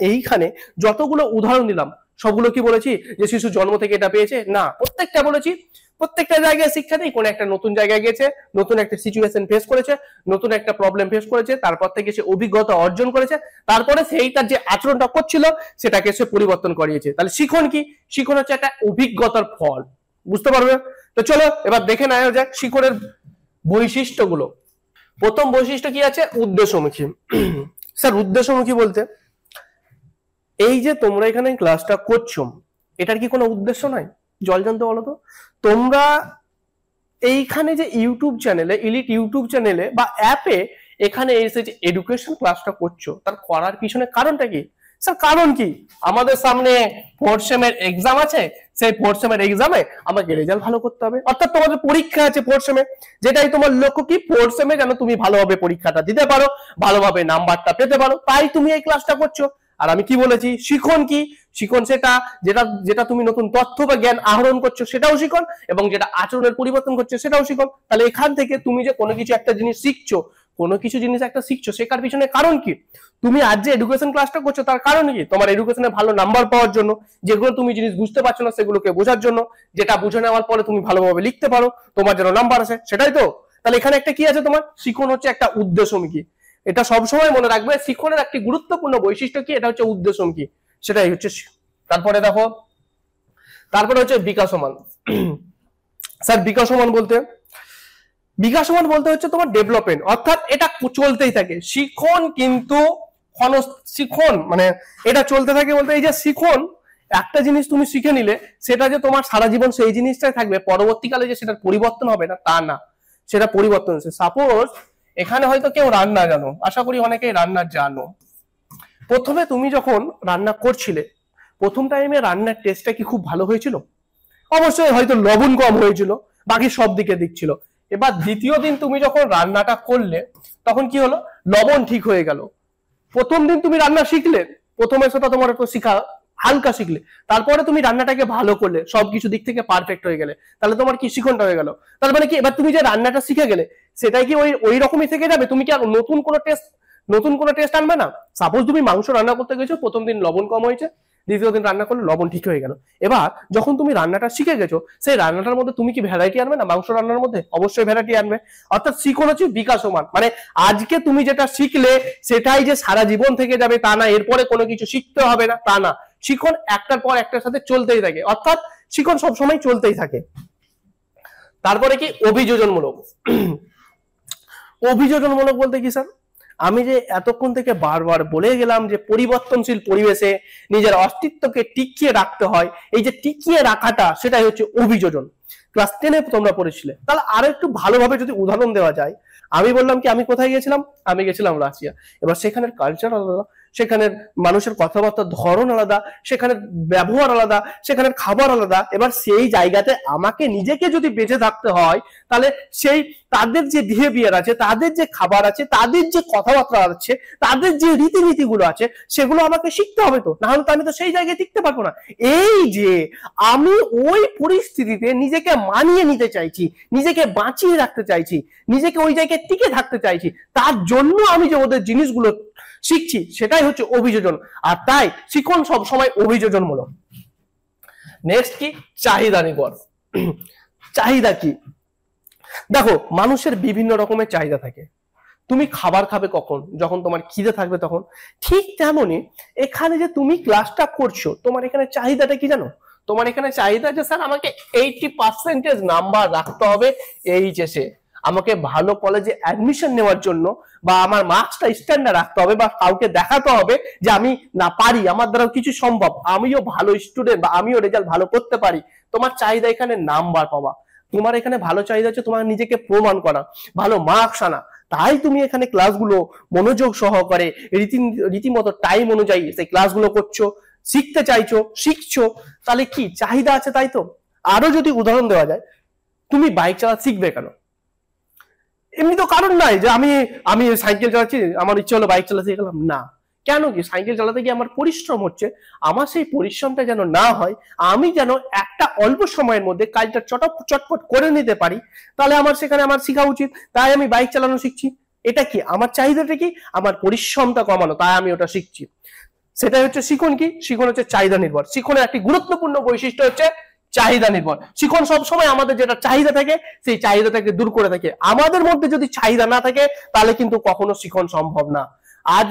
এইখানে যতগুলো উদাহরণ দিলাম সবগুলো কি বলেছি যে শিশু জন্ম থেকে এটা পেয়েছে? না, প্রত্যেকটা বলেছি প্রত্যেকটা জায়গায় শিক্ষা নেই, কোন একটা নতুন জায়গায় গেছে, নতুন একটা সিচুয়েশন ফেস করেছে, নতুন একটা প্রবলেম ফেস করেছে, তারপর থেকে সে অভিজ্ঞতা অর্জন করেছে, তারপরে সেই তার যে আচরণটা করছিল সেটাকে সে পরিবর্তন করিয়েছে। তাহলে শিখন কি? শিখন হচ্ছে একটা অভিজ্ঞতার ফল। বুঝতে পারবে? তো চলো এবার দেখে নেওয়া যাক শিখনের বৈশিষ্ট্যগুলো। প্রথম বৈশিষ্ট্য কি আছে? উদ্দেশ্যমুখী। স্যার উদ্দেশ্যমুখী বলতে এই যে তোমরা এখানে ক্লাসটা করছো, এটার কি কোনো উদ্দেশ্য নাই? জল জানতে বলো তো। তোমরা এইখানে যে ইউটিউব চ্যানেলে, ইলিট ইউটিউব চ্যানেলে বা অ্যাপে এখানে এসে যে এডুকেশন ক্লাসটা করছো, তার করার পিছনে কারণটা কি? স্যার কারণ কি? আমাদের সামনে ফোর্থ সেমের এক্সাম আছে, সেই ফোর্থ সেমের এক্সামে আমাকে রেজাল্ট ভালো করতে হবে, অর্থাৎ তোমাদের পরীক্ষা আছে ফোর্থ সেমে, যেটাই তোমার লক্ষ্য কি ফোর্থ সেমে যেন তুমি ভালোভাবে পরীক্ষাটা দিতে পারো, ভালোভাবে নাম্বারটা পেতে পারো, তাই তুমি এই ক্লাসটা করছো। আর আমি কি বলেছি? শিখন কি? শিখন সেটা যেটা যেটা তুমি নতুন তথ্য বা জ্ঞান আহরণ করছো সেটাও শিখন, এবং যেটা আচরণের পরিবর্তন করছে সেটাও শিখন। তাহলে এখান থেকে তুমি যে কোনো কিছু একটা জিনিস শিখছো, কোনো কিছু জিনিস একটা শিখছো, শেখার পিছনে কারণ কি? তুমি আজ যে এডুকেশন ক্লাসটা করছো তার কারণ কি? তোমার এডুকেশনে ভালো নাম্বার পাওয়ার জন্য, যেগুলো তুমি জিনিস বুঝতে পারছো না সেগুলোকে বোঝার জন্য, যেটা বুঝে নেওয়ার পরে তুমি ভালোভাবে লিখতে পারো, তোমার যেন নাম্বার আসে, সেটাই তো। তাহলে এখানে একটা কি আছে? তোমার শিখন হচ্ছে একটা উদ্দেশ্যমুখী। এটা সবসময় মনে রাখবে, শিখনের একটি গুরুত্বপূর্ণ বৈশিষ্ট্য কি? এটা হচ্ছে উদ্দেশ্যমুখী, সেটাই হচ্ছে। তারপরে দেখো, তারপরে হচ্ছে বিকাশমান। স্যার বিকাশমান বলতে হচ্ছে তোমার ডেভেলপমেন্ট, অর্থাৎ এটা চলতেই থাকে। শিখন কিন্তু শিখন মানে এটা চলতে থাকে বলতে এই যে শিখন একটা জিনিস তুমি শিখে নিলে সেটা যে তোমার সারা জীবন সেই জিনিসটাই থাকবে, পরবর্তীকালে যে সেটার পরিবর্তন হবে না তা না, সেটা পরিবর্তনশীল। সাপোজ এখানে হয়তো কেউ রান্না জানো, আশা করি অনেকেই রান্না জানো। প্রথমে তুমি যখন রান্না করছিলে, প্রথম টাইমে রান্নার টেস্টটা কি খুব ভালো হয়েছিল? অবশ্যই হয়তো লবণ কম হয়েছিল, বাকি সব দিকে দিক ছিল। এবার দ্বিতীয় দিন তুমি যখন রান্নাটা করলে তখন কি হলো? লবণ ঠিক হয়ে গেল। প্রথম দিন তুমি রান্না শিখলে, প্রথমে সেটা তোমার একটু শিখা হালকা শিখলে, তারপরে তুমি রান্নাটাকে ভালো করলে, সবকিছু দিক থেকে পারফেক্ট হয়ে গেলে, তাহলে তোমার কি শিখনটা হয়ে গেল। তার মানে কি এবার তুমি যে রান্নাটা শিখে গেলে সেটাই কি ওই রকমই থেকে যাবে? তুমি কি আর নতুন কোনো টেস্ট আনবে না? সাপোজ তুমি মাংস রান্না করতে গেছো, প্রথম দিন লবণ কম হয়েছে, দ্বিতীয় দিন রান্না করলে লবণ ঠিক হয়ে গেল। এবার যখন তুমি রান্নাটা শিখে গেছো, সেই রান্নাটার মধ্যে তুমি কি ভ্যারাইটি আনবে না? মাংস রান্নার মধ্যে অবশ্যই ভ্যারাইটি আনবে। অর্থাৎ শিখন হচ্ছে বিকাশমান, মানে আজকে তুমি যেটা শিখলে সেটাই যে সারা জীবন থেকে যাবে তা না, এরপরে কোনো কিছু শিখতে হবে না তা না। শিখন একটার পর একটার সাথে চলতেই থাকে, অর্থাৎ শিখন সবসময় চলতেই থাকে। তারপরে কি? অভিযোজনমূলক। অভিযোজনমূলক বলতে কি স্যার? আমি যে এতক্ষণ থেকে বারবার বলে গেলাম যে পরিবর্তনশীল পরিবেশে নিজের অস্তিত্বকে টিকিয়ে রাখতে হয়, এই যে টিকিয়ে রাখাটা সেটাই হচ্ছে অভিযোজন। ক্লাস 10-এ তোমরা পড়েছিলে। তাহলে আরো একটু ভালোভাবে যদি উদাহরণ দেওয়া যায়, আমি বললাম কি আমি কোথায় গেছিলাম? আমি গেছিলাম রাশিয়া। এবার সেখানের কালচার আলাদা, সেখানের মানুষের কথাবার্তার ধরন আলাদা, সেখানের ব্যবহার আলাদা, সেখানের খাবার আলাদা। এবার সেই জায়গাতে আমাকে নিজেকে যদি বেঁচে থাকতে হয়, তাহলে সেই তাদের যে বিহেভিয়ার আছে, তাদের যে খাবার আছে, তাদের যে কথাবার্তা আছে, তাদের যে রীতিনীতিগুলো আছে, সেগুলো আমাকে শিখতে হবে। তো না হলে তো আমি তো সেই জায়গায় টিকতে পারবো না। এই যে আমি ওই পরিস্থিতিতে নিজেকে মানিয়ে নিতে চাইছি, নিজেকে বাঁচিয়ে রাখতে চাইছি, নিজেকে ওই জায়গায় টিকে থাকতে চাইছি, তার জন্য আমি যে ওদের জিনিসগুলো শিখছি সেটাই হচ্ছে অভিযোজন। আর তাই শিখন সব সময় অভিযোজনমূলক। নেক্সট কি? চাহিদা নির্ভর। চাহিদা কি? দেখো মানুষের বিভিন্ন রকমের চাহিদা থাকে। তুমি খাবার খাবে কখন? যখন তোমার খিদে থাকবে তখন। ঠিক তেমনই এখানে যে তুমি ক্লাসটা করছো, তোমার এখানে চাহিদাটা কি জানো? তোমার এখানে চাহিদা যে স্যার আমাকে 80% নাম্বার রাখতে হবে এইচএসে, আমাকে ভালো কলেজে অ্যাডমিশন নেওয়ার জন্য বা আমার মার্কসটা স্ট্যান্ডার্ড রাখতে হবে বা কাউকে দেখাতে হবে যে আমি না পারি, আমার দ্বারাও কিছু সম্ভব, আমিও ভালো স্টুডেন্ট বা আমিও রেজাল্ট ভালো করতে পারি। তোমার চাহিদা এখানে নাম্বার পাওয়া, তোমার এখানে ভালো চাহিদা হচ্ছে তোমার নিজেকে প্রমাণ করা, ভালো মার্কস আনা। তাই তুমি এখানে ক্লাসগুলো মনোযোগ সহকারে রীতিমতো টাইম অনুযায়ী সেই ক্লাসগুলো করছো, শিখতে চাইছো, শিখছো, তাহলে কি চাহিদা আছে, তাই তো। আরো যদি উদাহরণ দেওয়া যায়, তুমি বাইক চালাতে শিখবে কেন? এমনি তো কারণ নাই যে আমি আমি সাইকেল চালাচ্ছি, আমার ইচ্ছে হলো বাইক চালাতে শিখলাম না। কেন কি সাইকেল চালাতে গিয়ে আমার পরিশ্রম হচ্ছে, আমার সেই পরিশ্রমটা যেন না হয়, আমি যেন একটা অল্প সময়ের মধ্যে কাজটা চটপট করে নিতে পারি, তাহলে আমার সেখানে আমার শেখা উচিত। তাই আমি বাইক চালানো শিখছি। এটা কি আমার চাহিদাটা কি? আমার পরিশ্রমটা কমানো, তাই আমি ওটা শিখছি। সেটাই হচ্ছে শিখন। কি শিখন হচ্ছে চাহিদা নির্ভর। শিখনের একটি গুরুত্বপূর্ণ বৈশিষ্ট্য হচ্ছে চাহিদা নির্ভর। শিখন সবসময় আমাদের যেটা চাহিদা থাকে সেই চাহিদাটাকে দূর করে থাকে। আমাদের মধ্যে যদি চাহিদা না থাকে তাহলে কিন্তু কখনো শিখন সম্ভব না। আজ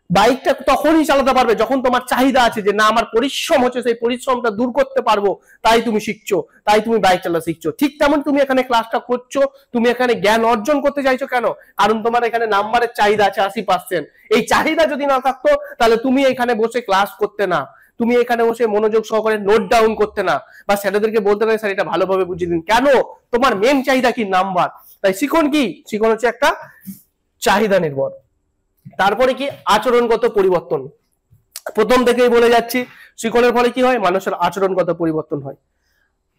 বাইকটা তখনই চালাতে পারবে যখন তোমার চাহিদা আছে যে না আমার পরিশ্রম হচ্ছে, সেই পরিশ্রমটা দূর করতে পারবো, তাই তুমি শিখছো, তাই তুমি বাইক চালা শিখছো। ঠিক তেমন তুমি এখানে ক্লাসটা করছো, তুমি এখানে জ্ঞান অর্জন করতে চাইছো কেন? কারণ তোমার এখানে নাম্বারের চাহিদা আছে 80%। এই চাহিদা যদি না থাকতো তাহলে তুমি এখানে বসে ক্লাস করতে না, তুমি এখানে বসে মনোযোগ সহকারে নোট ডাউন করতে না, বা স্যারদেরকে বলতে না স্যার এটা ভালোভাবে বুঝিয়ে দিন। কেন? তোমার মেন চাহিদা কি? নাম্বার। তাই শিখন কি? শিখন হচ্ছে একটা চাহিদা নির্ভর। তারপরে কি? আচরণগত পরিবর্তন। প্রথম থেকেই বলে যাচ্ছি, শিখনের ফলে কি হয়? মানুষের আচরণগত পরিবর্তন হয়।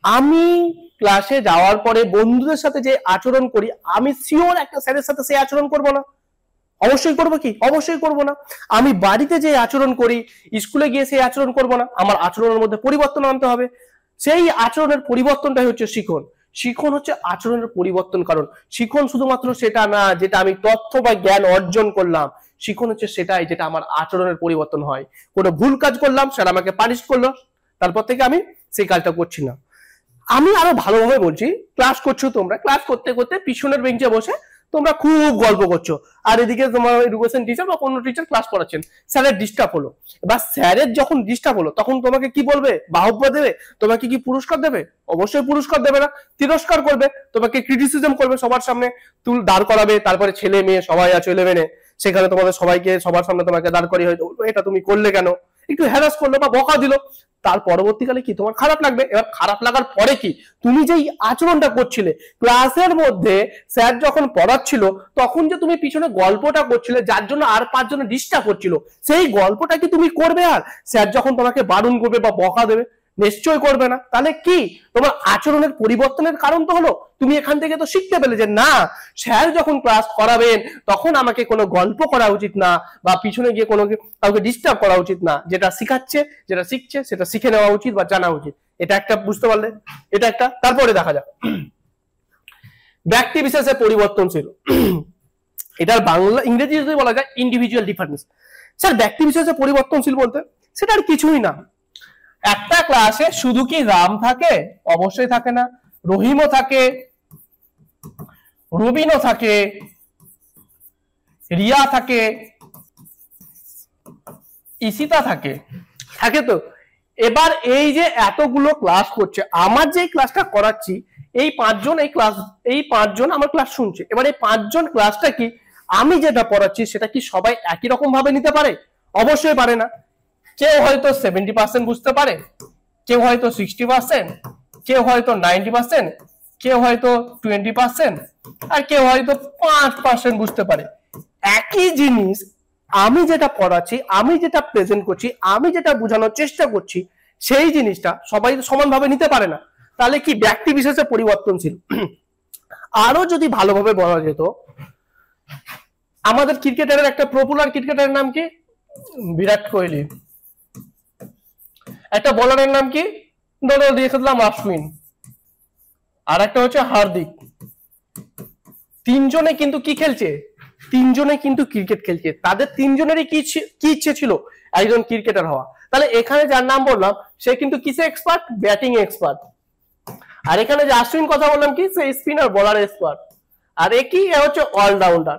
আমি ক্লাসে যাওয়ার পরে বন্ধুদের সাথে যে আচরণ করি, আমি শিওর একটা স্যারের সাথে সেই আচরণ করব না? অবশ্যই করবো। কি? অবশ্যই করবো না। আমি বাড়িতে যে আচরণ করি, স্কুলে গিয়ে সেই আচরণ করবো না। আমার আচরণের মধ্যে পরিবর্তন আনতে হবে। সেই আচরণের পরিবর্তনটাই হচ্ছে শিখন। শিখন হচ্ছে আচরণের পরিবর্তন। কারণ শিখন শুধুমাত্র সেটা না যেটা আমি তথ্য বা জ্ঞান অর্জন করলাম, শিখন হচ্ছে সেটাই যেটা আমার আচরণের পরিবর্তন হয়। কোনো ভুল কাজ করলাম, স্যার আমাকে পানিশ করলো, তারপর থেকে আমি সেই কাজটা করছি না। আমি আরো ভালোভাবে বলছি, ক্লাস করছো তোমরা, ক্লাস করতে করতে পিছনের বেঞ্চে বসে তোমরা খুব গল্প করছো, আর এদিকে তোমার এডুকেশন টিচার বা কোনো টিচার ক্লাস করাচ্ছেন, স্যারের ডিস্টার্ব হলো। এবার স্যারের যখন ডিস্টার্ব হলো তখন তোমাকে কি বলবে? বাহবা দেবে? তোমাকে কি পুরস্কার দেবে? অবশ্যই পুরস্কার দেবে না, তিরস্কার করবে, তোমাকে ক্রিটিসিজম করবে, সবার সামনে দাঁড় করাবে। তারপরে ছেলে মেয়ে সবাই আছে 11-এ, সেখানে তোমাদের সবাইকে সবার সামনে তোমাকে দাঁড় করিয়ে হয়তো এটা তুমি করলে কেন, একটু হ্যারাস করলো বা বকা দিল। তার পরবর্তীকালে কি তোমার খারাপ লাগবে। এবার খারাপ লাগার পরে কি, তুমি যেই আচরণটা করছিলে ক্লাসের মধ্যে, স্যার যখন পড়াচ্ছিল তখন যে তুমি পিছনে গল্পটা করছিলে যার জন্য আর 5 জন ডিস্টার্ব হচ্ছিল, সেই গল্পটা কি তুমি করবে? আর স্যার যখন তোমাকে বারণ করবে বা বকা দেবে, নিশ্চয় করবে না। তাহলে কি তোমার আচরণের পরিবর্তনের কারণ তো হলো তুমি এখান থেকে তো শিখতে পেলে যে না, স্যার যখন ক্লাস করাবেন তখন আমাকে কোনো গল্প করা উচিত না, বা পিছনে গিয়ে কোনো কাউকে ডিস্টার্ব করা উচিত না। যেটা শিখাচ্ছে, যেটা শিখছে সেটা শিখে নেওয়া উচিত বা জানা উচিত। এটা একটা বুঝতে পারলে, এটা একটা। তারপরে দেখা যাক ব্যক্তি বিশেষে পরিবর্তনশীল। এটার বাংলা ইংরেজি যদি বলা যায় ইন্ডিভিজুয়াল ডিফারেন্স। স্যার ব্যক্তি বিশেষে পরিবর্তনশীল বলতে সেটা আর কিছুই না। একটা ক্লাসে শুধু কি রাম থাকে? অবশ্যই থাকে না। রহিমও থাকে, রবিনও থাকে, রিয়া থাকে, ইসিতা থাকে, থাকে তো। এবার এই যে এতগুলো ক্লাস করছে, আমার যে ক্লাসটা করাচ্ছি এই 5 জন এই 5 জন আমার ক্লাস শুনছে। এবার এই 5 জন ক্লাসটা কি আমি যেটা পড়াচ্ছি সেটা কি সবাই একই রকম ভাবে নিতে পারে? অবশ্যই পারে না। কেউ হয়তো 70% বুঝতে পারে, কেউ হয়তো 60%, কেউ হয়তো 90%, কেউ হয়তো 20%, আর কেউ হয়তো 5% বুঝতে পারে। একই জিনিস আমি যেটা পড়াচ্ছি, আমি যেটা প্রেজেন্ট করছি, আমি যেটা বোঝানোর চেষ্টা করছি, সেই জিনিসটা সবাই সমানভাবে নিতে পারে না। তাহলে কি ব্যক্তি বিশেষে পরিবর্তনশীল। আরো যদি ভালোভাবে বলা যেত, আমাদের ক্রিকেটারের একটা পপুলার ক্রিকেটারের নাম কি? বিরাট কোহলি। একটা বলারের নাম কি? ধরো দিয়ে খেললাম অশ্বিন, আর একটা হচ্ছে হার্দিক। তিনজনে কিন্তু কি খেলছে? তিনজনে কিন্তু ক্রিকেট খেলছে। তাদের তিনজনেরই কি ইচ্ছে ছিল? একজন ক্রিকেটার হওয়া। তাহলে এখানে যার নাম বললাম সে কিন্তু কিসে এক্সপার্ট? Batting expert. আর এখানে যে অশ্বিন কথা বললাম কি? সে স্পিনার বলার এক্সপার্ট। আর একই হচ্ছে অলরাউন্ডার।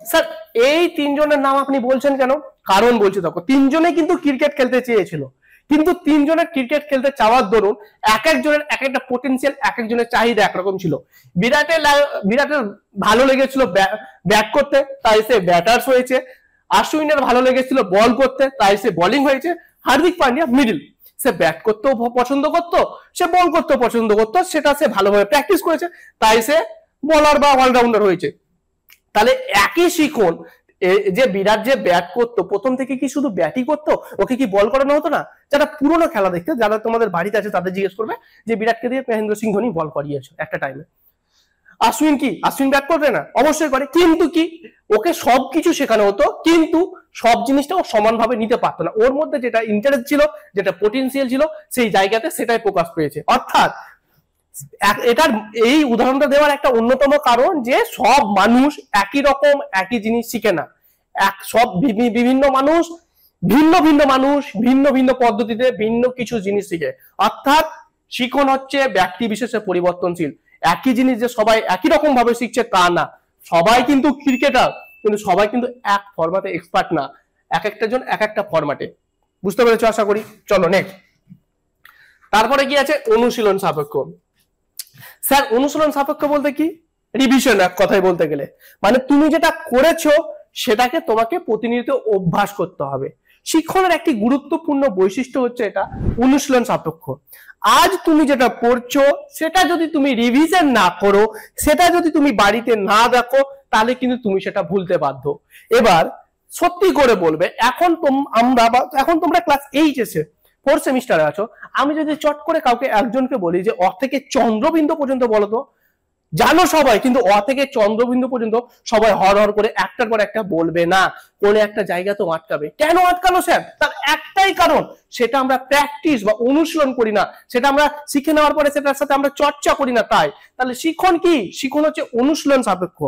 স্যার এই তিনজনের নাম আপনি বলছেন কেন? কারণ বলছি দেখো, তিনজনে কিন্তু ক্রিকেট খেলতে চেয়েছিল, কিন্তু তিনজনের ক্রিকেট খেলতে চাওয়ার দরুন এক একজনের এক একটা পোটেনশিয়াল, এক একজনের চাহিদা একরকম ছিল। বিরাটের ভালো লেগেছিল ব্যাট করতে, তাই সে ব্যাটার্স হয়েছে। আশ্বিনের ভালো লেগেছিল বল করতে, তাই সে বোলিং হয়েছে। হার্দিক পান্ডিয়া মিডিল, সে ব্যাট করতেও পছন্দ করতো, সে বল করতেও পছন্দ করতো, সেটা সে ভালোভাবে প্র্যাকটিস করেছে, তাই সে বোলার বা অলরাউন্ডার হয়েছে। তাহলে একই শিখন, যে বিরাট যে ব্যাট করতো প্রথম থেকে কি শুধু ব্যাটই করতো, ওকে কি বল করানো হতো না? যারা পুরোনো খেলা দেখতে, যারা তোমাদের বাড়িতে আছে তাদের জিজ্ঞেস করবে যে বিরাটকে দিয়ে মহেন্দ্র সিং ধোনি বল করিয়েছে একটা টাইমে। আশ্বিন ব্যাট করবে না? অবশ্যই করে, কিন্তু কি ওকে সবকিছু শেখানো হতো, কিন্তু সব জিনিসটা ও সমানভাবে নিতে পারতো না। ওর মধ্যে যেটা ইন্টারেস্ট ছিল, যেটা পটেনশিয়াল ছিল, সেই জায়গাতে সেটাই প্রকাশ পেয়েছে। অর্থাৎ এটার এই উদাহরণটা দেওয়ার একটা অন্যতম কারণ যে সব মানুষ একই রকম একই জিনিস শিখে না। সব বিভিন্ন মানুষ ভিন্ন ভিন্ন পদ্ধতিতে ভিন্ন কিছু জিনিস শিখে। অর্থাৎ শিখন হচ্ছে ব্যক্তি বিশেষে পরিবর্তনশীল। একই জিনিস যে সবাই একই রকম ভাবে শিখছে তা না। সবাই কিন্তু ক্রিকেটার, কিন্তু সবাই কিন্তু এক ফরম্যাটে এক্সপার্ট না, এক একটা জন এক একটা ফরম্যাটে। বুঝতে পেরেছো আশা করি। চলো নেক্সট। তারপরে কি আছে? অনুশীলন সাপেক্ষ। স্যার অনুশীলন সাপেক্ষ বলতে কি? রিভিশন, এক কথায় বলতে গেলে মানে তুমি যেটা করেছো সেটাকে তোমাকে প্রতিনিয়ত অভ্যাস করতে হবে। শিক্ষণের একটি গুরুত্বপূর্ণ বৈশিষ্ট্য হচ্ছে এটা অনুশীলন সাপেক্ষ। আজ তুমি যেটা পড়ছো সেটা যদি তুমি রিভিশন না করো, সেটা যদি তুমি বাড়িতে না দেখো, তাহলে কিন্তু তুমি সেটা ভুলতে বাধ্য। এবার সত্যি করে বলবে, এখন তোমরা ক্লাস 8 এসে 4 সেমিস্টারে আছো, আমি যদি চট করে কাউকে একজনকে বলি যে অ থেকে চন্দ্রবিন্দু পর্যন্ত বলো তো, জানো সবাই, কিন্তু অ থেকে চন্দ্রবিন্দু পর্যন্ত সবাই হর হর করে একটার পর একটা বলবে না, কোন একটা জায়গা তো আটকাবে। কেন আটকালো স্যার? তার একটাই কারণ, সেটা আমরা প্র্যাকটিস বা অনুশীলন করি না, সেটা আমরা শিখে নেওয়ার পরে সেটার সাথে আমরা চর্চা করি না। তাই তাহলে শিখন কি? শিখন হচ্ছে অনুশীলন সাপেক্ষ।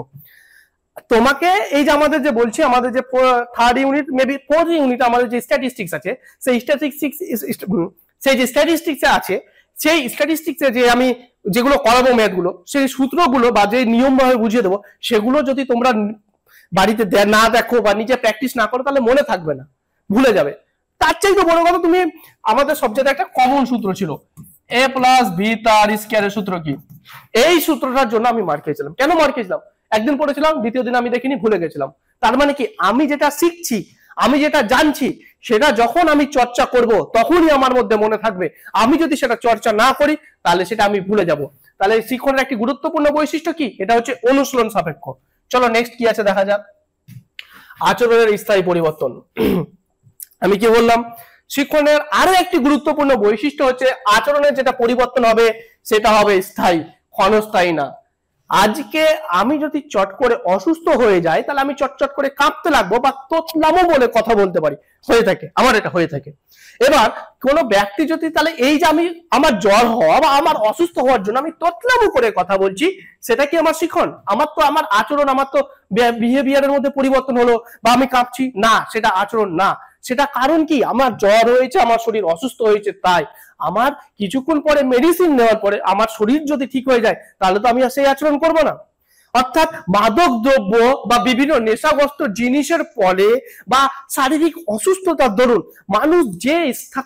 তোমাকে এই যে আমাদের যে বলছি, আমাদের যে 3rd unit maybe 4th unit আমাদের যে স্ট্যাটিস্টিক্স আছে, সেই যে স্ট্যাটিস্টিক্সে আছে, সেই স্ট্যাটিস্টিক্সে যে আমি যেগুলো করাবো ম্যাথগুলো, সেই সূত্রগুলো বা যে নিয়ম ভাবে বুঝিয়ে দেবো, সেগুলো যদি তোমরা বাড়িতে না দেখো বা নিজে প্র্যাকটিস না করো, তাহলে মনে থাকবে না, ভুলে যাবে। তার চাইতে বড় কথা, তুমি আমাদের সবচেয়ে একটা কমন সূত্র ছিল a+b² এর সূত্র কি? এই সূত্রটার জন্য আমি মার খেয়েছিলাম। কেন মার খেয়েছিলাম? একদিন পড়েছিলাম, দ্বিতীয় দিন আমি দেখিনি, ভুলে গেছিলাম। তার মানে কি, আমি যেটা শিখছি, আমি যেটা জানছি, সেটা যখন আমি চর্চা করব তখনই আমার মধ্যে মনে থাকবে। আমি যদি সেটা চর্চা না করি, তাহলে সেটা আমি ভুলে যাব। তাহলে শিক্ষণের একটি গুরুত্বপূর্ণ বৈশিষ্ট্য কি? এটা হচ্ছে অনুশীলন সাপেক্ষ। চলো নেক্সট কি আছে দেখা যাক। আচরণের স্থায়ী পরিবর্তন। আমি কি বললাম? শিক্ষণের আরো একটি গুরুত্বপূর্ণ বৈশিষ্ট্য হচ্ছে আচরণের যেটা পরিবর্তন হবে সেটা হবে স্থায়ী, ক্ষণস্থায়ী না। আজকে আমি যদি চট করে অসুস্থ হয়ে যাই, তাহলে আমি চটচট করে কাঁপতে লাগবো বা তোতলামো বলে কথা বলতে পারি, হয়ে থাকে, আমার এটা হয়ে থাকে। এবার কোন ব্যক্তি যদি, তাহলে এই যে আমার জ্বর হওয়া বা আমার অসুস্থ হওয়ার জন্য আমি তোতলামো করে কথা বলছি, সেটা কি আমার শিখন? আমার আচরণ, আমার তো বিহেভিয়ারের মধ্যে পরিবর্তন হলো বা আমি কাঁপছি না, সেটা আচরণ না। সেটা কারণ কি? আমার জ্বর হয়েছে, আমার শরীর অসুস্থ হয়েছে, তাই আমার কিছুক্ষণ পরে মেডিসিন নেওয়ার পরে আমার শরীর যদি ঠিক হয়ে যায়, তাহলে তো আমি আর সেই আচরণ করবো না। অর্থাৎ মাদক দ্রব্য বা বিভিন্ন নেশাগ্রস্ত জিনিসের ফলে বা শারীরিক অসুস্থতার দরুন মানুষ যে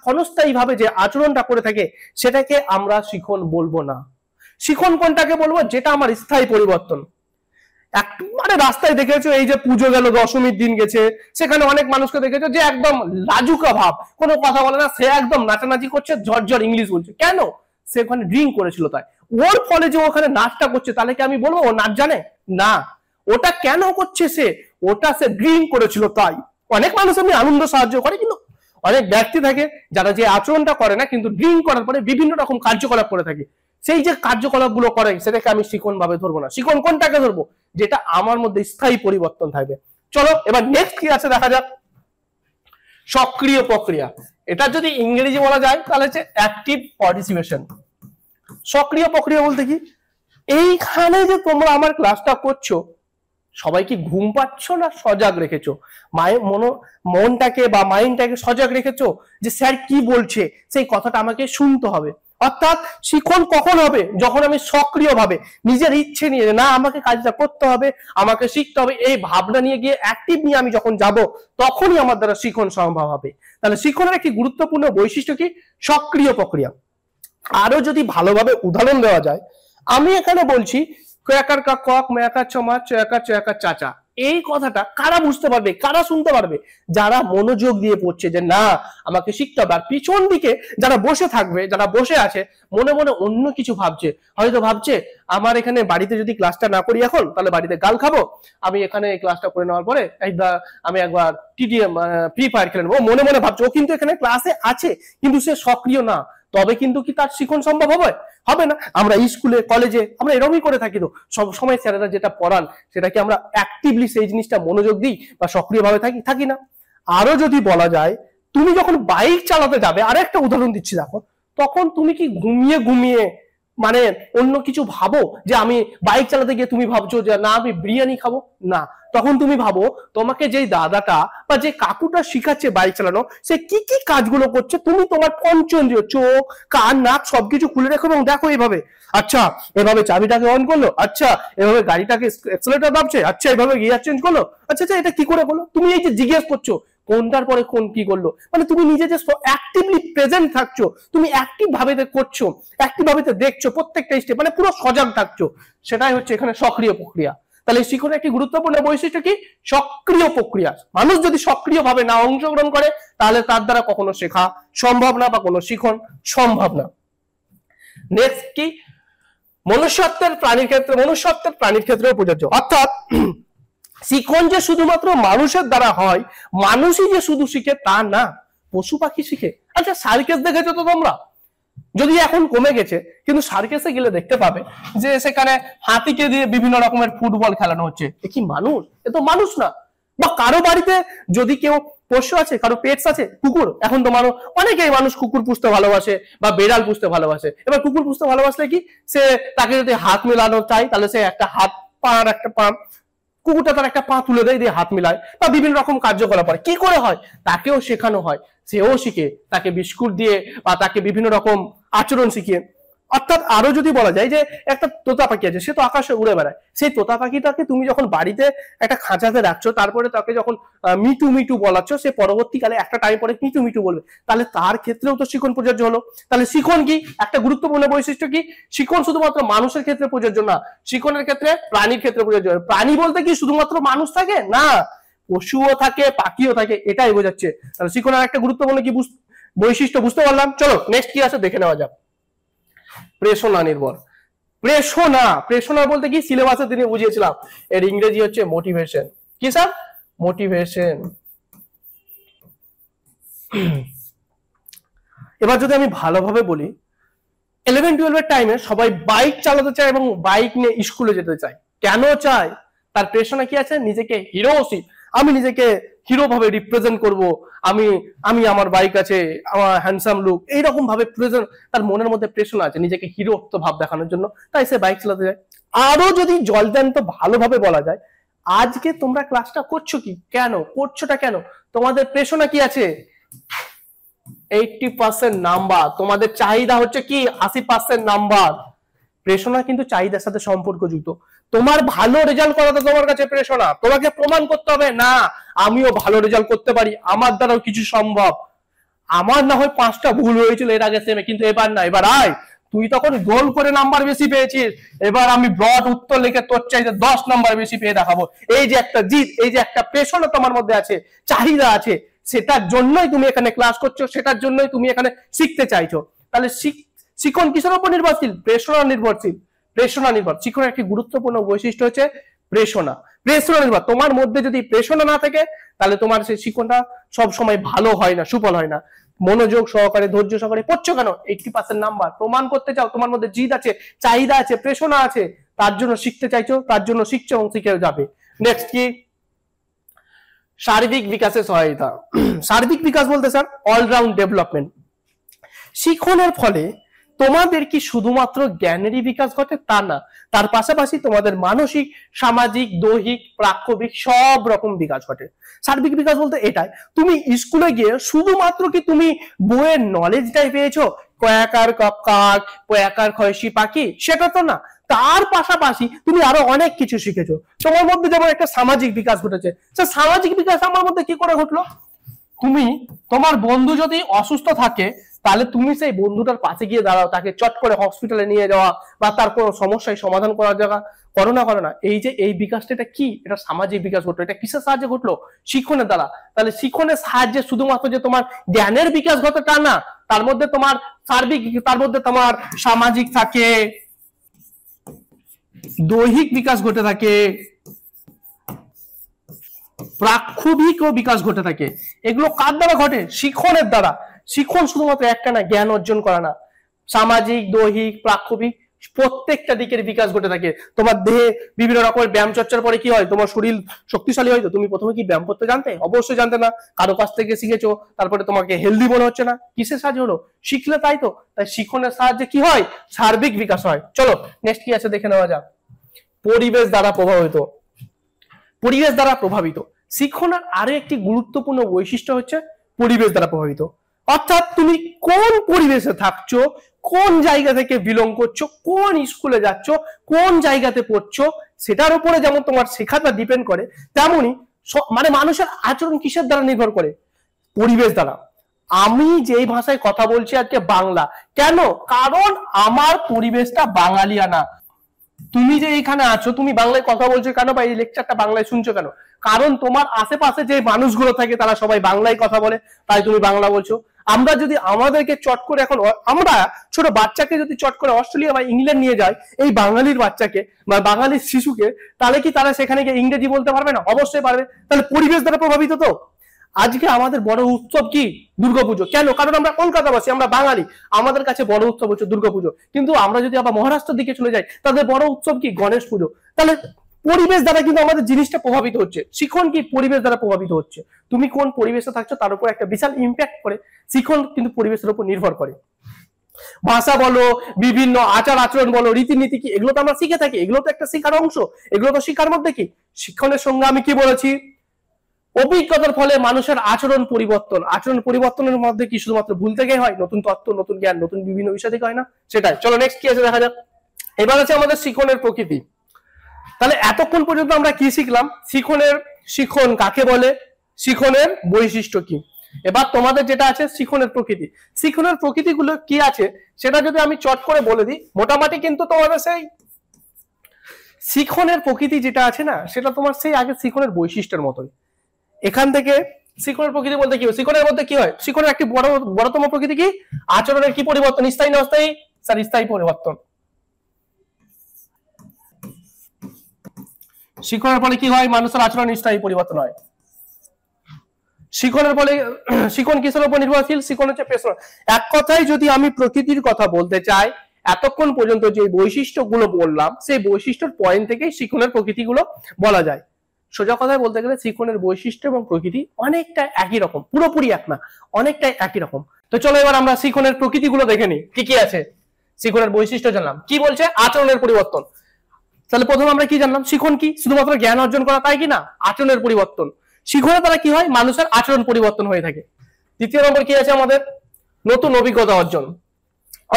ক্ষণস্থায়ী ভাবে যে আচরণটা করে থাকে, সেটাকে আমরা শিখন বলবো না। শিখন কোনটাকে বলবো? যেটা আমার স্থায়ী পরিবর্তন। মানে রাস্তায় দেখেছো, এই যে পুজো গেল, দশমীর দিন গেছে, সেখানে অনেক মানুষকে দেখেছো যে একদম লাজুকা ভাব, কোনো কথা বলে না, সে একদম নাচানাচি করছে, ঝরঝর ইংলিশ বলছে। কেন? সে ওখানে ড্রিঙ্ক করেছিল তাই। ওর ফলে যে ওখানে নাচটা করছে, তাহলে কি আমি বলবো ও নাচ জানে? না। ওটা কেন করছে? সে ড্রিঙ্ক করেছিল তাই। অনেক মানুষ আমি আনন্দ সাহায্য করে, কিন্তু অনেক ব্যক্তি থাকে যারা যে আচরণটা করে না, কিন্তু ড্রিঙ্ক করার পরে বিভিন্ন রকম কার্যকলাপ করে থাকে। সেই যে কার্যকলাপ গুলো করে, সেটাকে আমি শিখন ভাবে ধরবো না। শিখন কোনটাকে ধরবো? যেটা আমার মধ্যে স্থায়ী পরিবর্তন থাকবে। চলো এবার নেক্সট কি আছে দেখা যাক। সক্রিয় প্রক্রিয়া। এটা যদি ইংরেজি বলা যায় তাহলে হচ্ছে অ্যাক্টিভ পার্টিসিপেশন। সক্রিয় প্রক্রিয়া বলতে কি? এইখানে যে তোমরা আমার ক্লাসটা করছো, সবাই কি ঘুম পাচ্ছ না সজাগ রেখেছো? মনটাকে বা মাইন্ডটাকে সজাগ রেখেছো যে স্যার কি বলছে সেই কথাটা আমাকে শুনতে হবে। অর্থাৎ শিখন কখন হবে? যখন আমি সক্রিয়ভাবে নিজের ইচ্ছে নিয়ে, না আমাকে কাজটা করতে হবে, আমাকে শিখতে হবে, এই ভাবনা নিয়ে গিয়ে অ্যাক্টিভ নিয়ে আমি যখন যাব, তখনই আমার দ্বারা শিখন সম্ভব হবে। তাহলে শিখনের একটি গুরুত্বপূর্ণ বৈশিষ্ট্য কি? সক্রিয় প্রক্রিয়া। আরো যদি ভালোভাবে উদাহরণ দেওয়া যায়, আমি এখানে বলছি কয়াকার কা কক, মেয়াকার ছমা, চয়াকার চয়াকার চাচা, এই কথাটা কারা বুঝতে পারবে, কারা শুনতে পারবে? যারা মনোযোগ দিয়ে পড়ছে যে না আমাকে শিখতে হবে। আর পিছন দিকে যারা বসে থাকবে, যারা বসে আছে মনে মনে অন্য কিছু ভাবছে, হয়তো ভাবছে আমার এখানে বাড়িতে যদি ক্লাসটা না করি এখন, তাহলে বাড়িতে গাল খাবো, আমি এখানে এই ক্লাসটা করে নেওয়ার পরে আমি একবার টিডিএম ফ্রি ফায়ার খেলে নেবো, মনে মনে ভাবছে। ও কিন্তু এখানে ক্লাসে আছে কিন্তু সে সক্রিয় না, তবে কিন্তু কি তার শিখন সম্ভব হবে? হবে না। আমরা স্কুলে কলেজে আমরা এরকমই করে থাকি, তো সব সময় স্যারেরা যেটা পড়ান সেটা কি আমরা অ্যাক্টিভলি সেই জিনিসটা মনোযোগ দিই বা সক্রিয়ভাবে থাকি না। আরো যদি বলা যায়, তুমি যখন বাইক চালাতে যাবে, আর একটা উদাহরণ দিচ্ছি দেখো, তখন তুমি কি ঘুমিয়ে ঘুমিয়ে মানে অন্য কিছু ভাবো? যে আমি বাইক চালাতে গিয়ে তুমি ভাবছো যে না আমি বিরিয়ানি খাবো, না, তখন তুমি ভাবো তোমাকে যে দাদাটা বা যে কাকুটা শিখাচ্ছে বাইক চালানো, সে কি কি কাজগুলো করছে, তুমি তোমার পঞ্চেন্দ্রিয় চোখ কান নাক সবকিছু খুলে রেখো এবং দেখো এইভাবে, আচ্ছা এভাবে চাবিটাকে অন করলো, আচ্ছা এভাবে গাড়িটাকে এক্সেলেটর দাবছে, আচ্ছা এভাবে গিয়ার চেঞ্জ করলো, আচ্ছা আচ্ছা এটা কি করে করলো, তুমি এই যে জিজ্ঞেস করছো কোনটার পরে কোন কি করলো, মানে তুমি নিজে যে অ্যাক্টিভলি প্রেজেন্ট থাকছো, তুমি অ্যাক্টিভ ভাবে করছো, অ্যাক্টিভ ভাবে দেখছো প্রত্যেকটা স্টেপ, মানে পুরো সজাগ থাকছো, সেটাই হচ্ছে এখানে সক্রিয় প্রক্রিয়া। তাহলে শিখনের একটি গুরুত্বপূর্ণ বৈশিষ্ট্য কি? সক্রিয় প্রক্রিয়া। মানুষ যদি সক্রিয় ভাবে না অংশগ্রহণ করে, তাহলে তার দ্বারা কখনো শেখা সম্ভব না বা কোনো শিখন সম্ভব না। নেক্সট কি? মনুষ্যত্বের প্রাণীর ক্ষেত্রেও প্রযোজ্য। অর্থাৎ শিখন যে শুধুমাত্র মানুষের দ্বারা হয়, মানুষই যে শুধু শিখে তা না, পশু পাখি শিখে। আচ্ছা সার্কাস দেখেছো তো তোমরা? যদি এখন কমে গেছে, কিন্তু সার্কাসে গেলে দেখতে পাবে যে সেখানে হাতিকে দিয়ে বিভিন্ন রকমের ফুটবল খেলানো হচ্ছে। এ কি মানুষ? এ তো মানুষ না। বা কারো বাড়িতে যদি কেউ পোষ্য আছে, কারো পেটস আছে, কুকুর, এখন তো অনেকেই মানুষ কুকুর পুষতে ভালোবাসে বা বেড়াল পুষতে ভালোবাসে। এবার কুকুর পুষতে ভালোবাসলে কি, সে তাকে যদি হাত মেলানো চায়, তাহলে সে একটা হাত পার একটা পা, কুকুরটা তার একটা পা তুলে দেয়, দিয়ে হাত মিলায় বা বিভিন্ন রকম কার্যকলাপ করে। কি করে হয়? তাকেও শেখানো হয়, সেও শিখে, তাকে বিস্কুট দিয়ে বা তাকে বিভিন্ন রকম আচরণ শিখিয়ে। অর্থাৎ আরো যদি বলা যায় যে একটা তোতা পাখি আছে, সে তো আকাশে উড়ে বেড়ায়, সেই তোতা পাখিটাকে তুমি যখন বাড়িতে একটা খাঁচাতে রাখছো, তারপরে তাকে যখন মিটু মিটু বলাচ্ছ, সে পরবর্তীকালে একটা টাইম পরে মিটু মিটু বলবে, তাহলে তার ক্ষেত্রেও তো শিখন প্রযোজ্য হলো। তাহলে শিখন কি? একটা গুরুত্বপূর্ণ বৈশিষ্ট্য কি? শিখন শুধুমাত্র মানুষের ক্ষেত্রে প্রযোজ্য না, শিখনের ক্ষেত্রে প্রাণীর ক্ষেত্রে প্রযোজ্য। প্রাণী বলতে কি শুধুমাত্র মানুষ থাকে না, পশুও থাকে, পাখিও থাকে, এটাই বোঝাচ্ছে। তাহলে শিখনের একটা গুরুত্বপূর্ণ কি বৈশিষ্ট্য বুঝতে পারলাম। চলো নেক্সট কি আছে দেখে নেওয়া যাক। প্রেষণা নির্ভর। প্রেষণা বলতে কি? সিলেবাসে তিনি বুঝিয়েছিলাম, এর ইংরেজি হচ্ছে মোটিভেশন। কি স্যার? মোটিভেশন। এবার যদি আমি ভালোভাবে বলি, 11-12 এর টাইমে সবাই বাইক চালাতে চায় এবং বাইক নিয়ে স্কুলে যেতে চায়। কেন চায়? তার প্রেষণা কি আছে? নিজেকে হিরোশিপ, আমি নিজেকে হিরো ভাবে রিপ্রেজেন্ট করব, আমি আমার বাইক আছে, আমার হ্যান্ডসাম লুক, এইরকম ভাবে তার মনের মধ্যে প্রেষণা আছে নিজেকে হিরোত্ব ভাব দেখানোর জন্য, তাই সে বাইক চালাতে যায়। আরো যদি জলদান্ত ভালোভাবে বলা যায়, আজকে তোমরা ক্লাসটা করছো কি, কেন করছোটা, কেন? তোমাদের প্রেষণা কি আছে? 80% নাম্বার। তোমাদের চাহিদা হচ্ছে কি? 80% নাম্বার। প্রেষণা কিন্তু চাহিদার সাথে সম্পর্কযুক্ত। তোমার ভালো রেজাল্ট করাটা তোমার কাছে প্রেষণা, তোমাকে প্রমাণ করতে হবে না আমিও ভালো রেজাল্ট করতে পারি, আমার দ্বারাও কিছু সম্ভব। আমার না হয় 5টা ভুল হয়েছিল এর আগে সেমে, কিন্তু এবার না, এবার আয়, তুই তখন গোল করে নাম্বার বেশি পেয়েছিস, এবার আমি ব্রড উত্তর লিখে তোর চাইতে 10 নাম্বার বেশি পেয়ে দেখাবো। এই যে একটা জিদ, এই যে একটা প্রেষণা তোমার মধ্যে আছে, চাহিদা আছে, সেটার জন্যই তুমি এখানে ক্লাস করছো, সেটার জন্যই তুমি এখানে শিখতে চাইছো। তাহলে শিখন কিসের উপর নির্ভরশীল? প্রেষণা নির্ভরশীল। প্রেষণা নির্ভর। শিখনের একটি গুরুত্বপূর্ণ বৈশিষ্ট্য হচ্ছে প্রেষণা নির্ভর। তোমার মধ্যে যদি প্রেষণা না থাকে, তাহলে তোমার সেই শিখনটা সব সময় ভালো হয় না, সুফল হয় না। মনোযোগ সহকারে, ধৈর্য সহকারে পড়ছো কেন? 80% নাম্বার। প্রমাণ করতে চাও তোমার মধ্যে জিদ আছে, চাহিদা আছে, প্রেষণা আছে, তার জন্য শিখতে চাইছো, তার জন্য শিখছো এবং শিখে যাবে। নেক্সট কি? শারীরিক বিকাশে সহায়তা। শারীরিক বিকাশ বলতে স্যার অলরাউন্ড ডেভেলপমেন্ট। শিখনের ফলে তোমাদের কি শুধুমাত্র জ্ঞানেরই বিকাশ ঘটে তা না, তার পাশাপাশি তোমাদের মানসিক, সামাজিক, দৈহিক, প্রাক্ষবিক সব রকম বিকাশ ঘটে। সার্বিক বিকাশ বলতে এটাই, তুমি স্কুলে গিয়ে শুধুমাত্র কি তুমি বইয়ের নলেজটাই পেয়েছো, কয়াকার কাক, পয়াকার খয়সি পাখি, সেটা তো না। তার পাশাপাশি তুমি আরো অনেক কিছু শিখেছো। তোমার মধ্যে যেমন একটা সামাজিক বিকাশ ঘটেছে, সে সামাজিক বিকাশ আমার মধ্যে কি করে ঘটলো? তুমি তোমার বন্ধু যদি অসুস্থ থাকে, তাহলে তুমি সেই বন্ধুটার পাশে গিয়ে দাঁড়াও, তাকে চট করে হসপিটালে নিয়ে যাওয়া বা তার কোনো সমস্যায় সমাধান করার জায়গা করো না। এই যে এই বিকাশটা, এটা কি? এটা সামাজিক বিকাশ ঘটলো। এটা কিসের সাহায্যে ঘটলো? শিক্ষণের দ্বারা। তাহলে শিক্ষণের সাহায্যে শুধুমাত্র যে তোমার জ্ঞানের বিকাশ ঘটে তা না, তার মধ্যে তোমার সার্বিক, তার মধ্যে তোমার সামাজিক থাকে, দৈহিক বিকাশ ঘটে থাকে, প্রাক্ষোভিক বিকাশ ঘটে থাকে। এগুলো কার দ্বারা ঘটে? শিক্ষণের দ্বারা। শিক্ষণ শুধুমাত্র একটা না, জ্ঞান অর্জন করা না, সামাজিক, দৈহিক, প্রাক্ষোভিক প্রত্যেকটা দিকের বিকাশ ঘটে থাকে। তোমার দেহে বিভিন্ন রকমের ব্যায়াম চর্চার পরে কি হয়? তোমার শরীর শক্তিশালী হয়। তো তুমি প্রথমে কি ব্যায়াম করতে জানতে? অবশ্যই জানতে না, কারো কাছ থেকে শিখেছো, তারপরে তোমাকে হেলদি মনে হচ্ছে না, কিসের সাহায্যে হলো? শিখলে, তাই তো। তাই শিক্ষণের সাহায্যে কি হয়? সার্বিক বিকাশ হয়। চলো নেক্সট কি আছে দেখে নেওয়া যাক। পরিবেশ দ্বারা প্রভাবিত। পরিবেশ দ্বারা প্রভাবিত শিক্ষণের আরো একটি গুরুত্বপূর্ণ বৈশিষ্ট্য হচ্ছে পরিবেশ দ্বারা প্রভাবিত। অর্থাৎ তুমি কোন পরিবেশে থাকছো, কোন জায়গা থেকে বিলং করছো, কোন স্কুলে যাচ্ছ, কোন জায়গাতে পড়ছো, সেটার উপরে যেমন তোমার শেখাটা ডিপেন্ড করে, তেমনি মানে মানুষের আচরণ কিসের দ্বারা নির্ভর করে? পরিবেশ দ্বারা। আমি যেই ভাষায় কথা বলছি আজকে বাংলা, কেন? কারণ আমার পরিবেশটা বাঙালিয়ানা। তুমি যে এখানে আছো, তুমি বাংলায় কথা বলছো কেন, বা এই লেকচারটা বাংলায় শুনছো কেন? কারণ তোমার আশেপাশে যে মানুষগুলো থাকে তারা সবাই বাংলায় কথা বলে, তাই তুমি বাংলা বলছো। আমরা যদি আমাদেরকে চট করে এখন, আমরা ছোট বাচ্চাকে যদি চট করে অস্ট্রেলিয়া বা ইংল্যান্ড নিয়ে যাই, এই বাঙালির বাচ্চাকে বা বাঙালির শিশুকে, তাহলে কি তারা সেখানে গিয়ে ইংরেজি বলতে পারবে না? অবশ্যই পারবে। তাহলে পরিবেশ দ্বারা প্রভাবিত তো। আজকে আমাদের বড় উৎসব কি? দুর্গাপুজো। কেন? কারণ আমরা কলকাতাবাসী, আমরা বাঙালি, আমাদের কাছে বড় উৎসব হচ্ছে দুর্গাপুজো। কিন্তু আমরা যদি আবার মহারাষ্ট্রের দিকে চলে যাই, তাদের বড় উৎসব কি? গণেশ পুজো। তাহলে পরিবেশ দ্বারা কিন্তু আমাদের জিনিসটা প্রভাবিত হচ্ছে। শিক্ষণ কি? পরিবেশ দ্বারা প্রভাবিত হচ্ছে। তুমি কোন পরিবেশে থাকছো তার উপর একটা বিশাল ইম্প্যাক্ট করে। শিক্ষণ কিন্তু পরিবেশের উপর নির্ভর করে। ভাষা বলো, বিভিন্ন আচার আচরণ বলো, রীতিনীতি কি, এগুলো তো আমরা শিখে থাকি, এগুলো তো একটা শিক্ষার অংশ। এগুলো তো শিক্ষার মধ্যে কি? শিক্ষণের সঙ্গে আমি কি বলেছি? অভিজ্ঞতার ফলে মানুষের আচরণ পরিবর্তন। আচরণ পরিবর্তনের মধ্যে কি শুধুমাত্র ভুল থেকেই হয়? নতুন তত্ত্ব, নতুন জ্ঞান, নতুন বিভিন্ন বিষয় থেকে হয় না? সেটাই। চলো নেক্সট কি আছে দেখা যাক। এবার আছে আমাদের শিক্ষণের প্রকৃতি। তাহলে এতক্ষণ পর্যন্ত আমরা কি শিখলাম? শিক্ষণ কাকে বলে, শিক্ষণের বৈশিষ্ট্য কি। এবার তোমাদের যেটা আছে শিক্ষণের প্রকৃতি। শিক্ষণের প্রকৃতিগুলো কি আছে সেটা যদি আমি চট করে বলে দিই, মোটামুটি কিন্তু তোমাদের সেই শিক্ষণের প্রকৃতি যেটা আছে না, সেটা তোমার সেই আগে শিক্ষণের বৈশিষ্ট্যের মতোই। এখান থেকে শিক্ষণের প্রকৃতি বলতে কি হয়? শিক্ষণের মধ্যে কি হয়? শিক্ষণের একটি বড়তম প্রকৃতি কি? আচরণের কি পরিবর্তন? স্থায়ী না অস্থায়ী? স্যার স্থায়ী পরিবর্তন। শিক্ষণের ফলে কি হয়? মানুষের আচরণ স্থায়ী পরিবর্তন হয়। শিক্ষণের ফলে, শিক্ষণ কিসের উপর নির্ভরশীল? শিক্ষণ হচ্ছে পেশন। এক কথায় যদি আমি প্রকৃতির কথা বলতে চাই, এতক্ষণ পর্যন্ত যে বৈশিষ্ট্যগুলো বললাম, সেই বৈশিষ্ট্যের পয়েন্ট থেকেই শিক্ষণের প্রকৃতিগুলো বলা যায়। সোজা কথায় বলতে গেলে শিক্ষণের বৈশিষ্ট্য এবং প্রকৃতি অনেকটা একই রকম, পুরোপুরি এক না, অনেকটাই একই রকম। তো চলো এবার আমরা শিক্ষণের প্রকৃতিগুলো দেখে নিই কি কি আছে। শিক্ষণের বৈশিষ্ট্য জানলাম, কি বলছে? আচরণের পরিবর্তন। তাহলে প্রথমে আমরা কি জানলাম? শিক্ষণ কি? শুধুমাত্র জ্ঞান অর্জন করা, তাই কি না? আচরণের পরিবর্তন। শিক্ষণের দ্বারা কি হয়? মানুষের আচরণ পরিবর্তন হয়ে থাকে। দ্বিতীয় নম্বর কি আছে আমাদের? নতুন অভিজ্ঞতা অর্জন।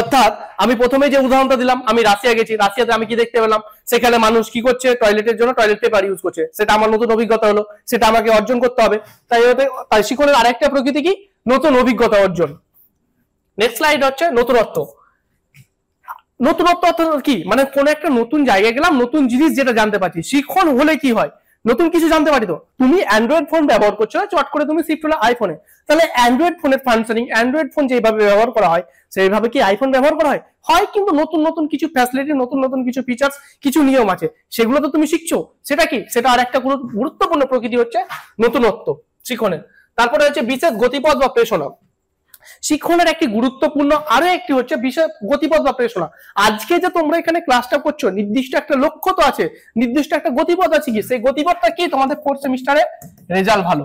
অর্থাৎ আমি প্রথমে যে উদাহরণটা দিলাম, আমি রাশিয়া গেছি, রাশিয়াতে আমি কি দেখতে পেলাম? সেখানে মানুষ কি করছে? টয়লেটের জন্য টয়লেট পেপার ইউজ করছে। সেটা আমার নতুন অভিজ্ঞতা হলো, সেটা আমাকে অর্জন করতে হবে। তাই শিক্ষণের আরেকটা প্রকৃতি কি? নতুন অভিজ্ঞতা অর্জন। নেক্সট স্লাইড হচ্ছে নতুনত্ব। নতুনত্ব অর্থ কি? মানে কোন একটা নতুন জায়গায় গেলাম, নতুন জিনিস যেটা জানতে পারছি। শিক্ষণ হলে কি হয়? নতুন কিছু জানতে পারি। তো তুমি অ্যান্ড্রয়েড ফোন ব্যবহার করছো, চট করে তুমি শিফট হলে আইফোনে। তাহলে অ্যান্ড্রয়েড ফোনের ফাংশনিং, অ্যান্ড্রয়েড ফোন যেভাবে ব্যবহার করা হয় সেইভাবে কি আইফোন ব্যবহার করা হয়? হয়, কিন্তু নতুন নতুন কিছু ফ্যাসিলিটি, নতুন নতুন কিছু ফিচার্স, কিছু নিয়ম আছে, সেগুলো তো তুমি শিখছো। সেটা কি? সেটা আর একটা গুরুত্বপূর্ণ প্রকৃতি হচ্ছে নতুনত্ব শিক্ষণের। তারপরে হচ্ছে বিশেষ গতিপথ বা প্রেরণা। শিক্ষণের একটি গুরুত্বপূর্ণ আরো একটি হচ্ছে বিশেষ গতিপথ বা প্রেরণা। আজকে যে তোমরা এখানে ক্লাসটা করছো, নির্দিষ্ট একটা লক্ষ্য তো আছে, নির্দিষ্ট একটা গতিপথ আছে। কি সেই গতিপথটা? কি তোমাদের 4th সেমিস্টারে রেজাল্ট ভালো।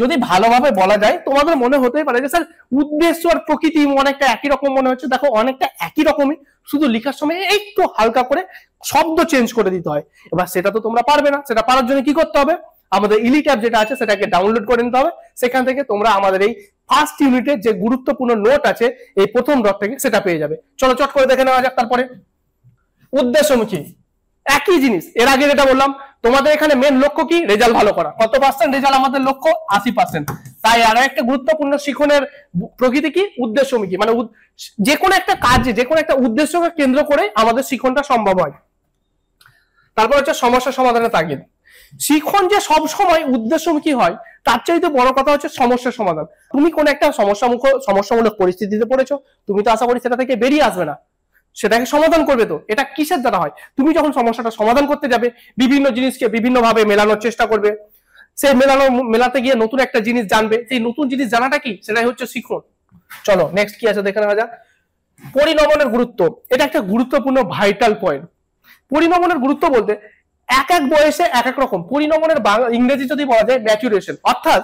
যদি ভালোভাবে বলা যায়, তোমাদের মনে হতেই পারে যে স্যার উদ্দেশ্য আর প্রকৃতি অনেকটা একই রকম মনে হচ্ছে। দেখো, অনেকটা একই রকমই, শুধু লেখার সময় একটু হালকা করে শব্দ চেঞ্জ করে দিতে হয়। এবার সেটা তো তোমরা পারবে না। সেটা পারার জন্য কি করতে হবে? আমাদের ইলিট অ্যাপ যেটা আছে সেটাকে ডাউনলোড করে নিতে হবে। সেখান থেকে তোমরা আমাদের এই ফার্স্ট ইউনিটের যে গুরুত্বপূর্ণ নোট আছে এই প্রথম ডট থেকে সেটা পেয়ে যাবে। চলো চট করে দেখে নেওয়া যাক। তারপরে উদ্দেশ্যমুখী, একই জিনিস। এর আগে যেটা বললাম, তোমাদের এখানে মেন লক্ষ্য কি? রেজাল্ট ভালো করা। কত পার্সেন্ট রেজাল্ট আমাদের লক্ষ্য? 80%। তাই আরো একটা গুরুত্বপূর্ণ শিখনের প্রকৃতি কি? উদ্দেশ্যমুখী, মানে যে কোনো একটা কাজে যে কোনো একটা উদ্দেশ্যকে কেন্দ্র করে আমাদের শিখনটা সম্ভব হয়। তারপর হচ্ছে সমস্যা সমাধানের তাগিদ। শিখন যে সব সময় উদ্দেশ্যমুখী হয় তার চাইতে বড় কথা হচ্ছে সমস্যার সমাধান। তুমি কোন একটা সমস্যামূলক পরিস্থিতিতে পড়েছো, তুমি তো আশা করি সেটা থেকে বেরিয়ে আসবে না, সেটাকে সমাধান করবে। তো এটা কিসের দ্বারা হয়? তুমি যখন সমস্যাটা সমাধান করতে যাবে, বিভিন্ন জিনিসকে বিভিন্ন ভাবে মেলানোর চেষ্টা করবে, সেই মেলাতে গিয়ে নতুন একটা জিনিস জানবে। সেই নতুন জিনিস জানাটা কি? সেটাই হচ্ছে শিখন। চলো নেক্সট কি আছে দেখে নেওয়া যাক। পরিণমনের গুরুত্ব, এটা একটা গুরুত্বপূর্ণ ভাইটাল পয়েন্ট। পরিণমনের গুরুত্ব বলতে এক এক বয়সে এক এক রকম। পরিণমনের ইংরেজি যদি বলা যায় ম্যাচুরেশন, অর্থাৎ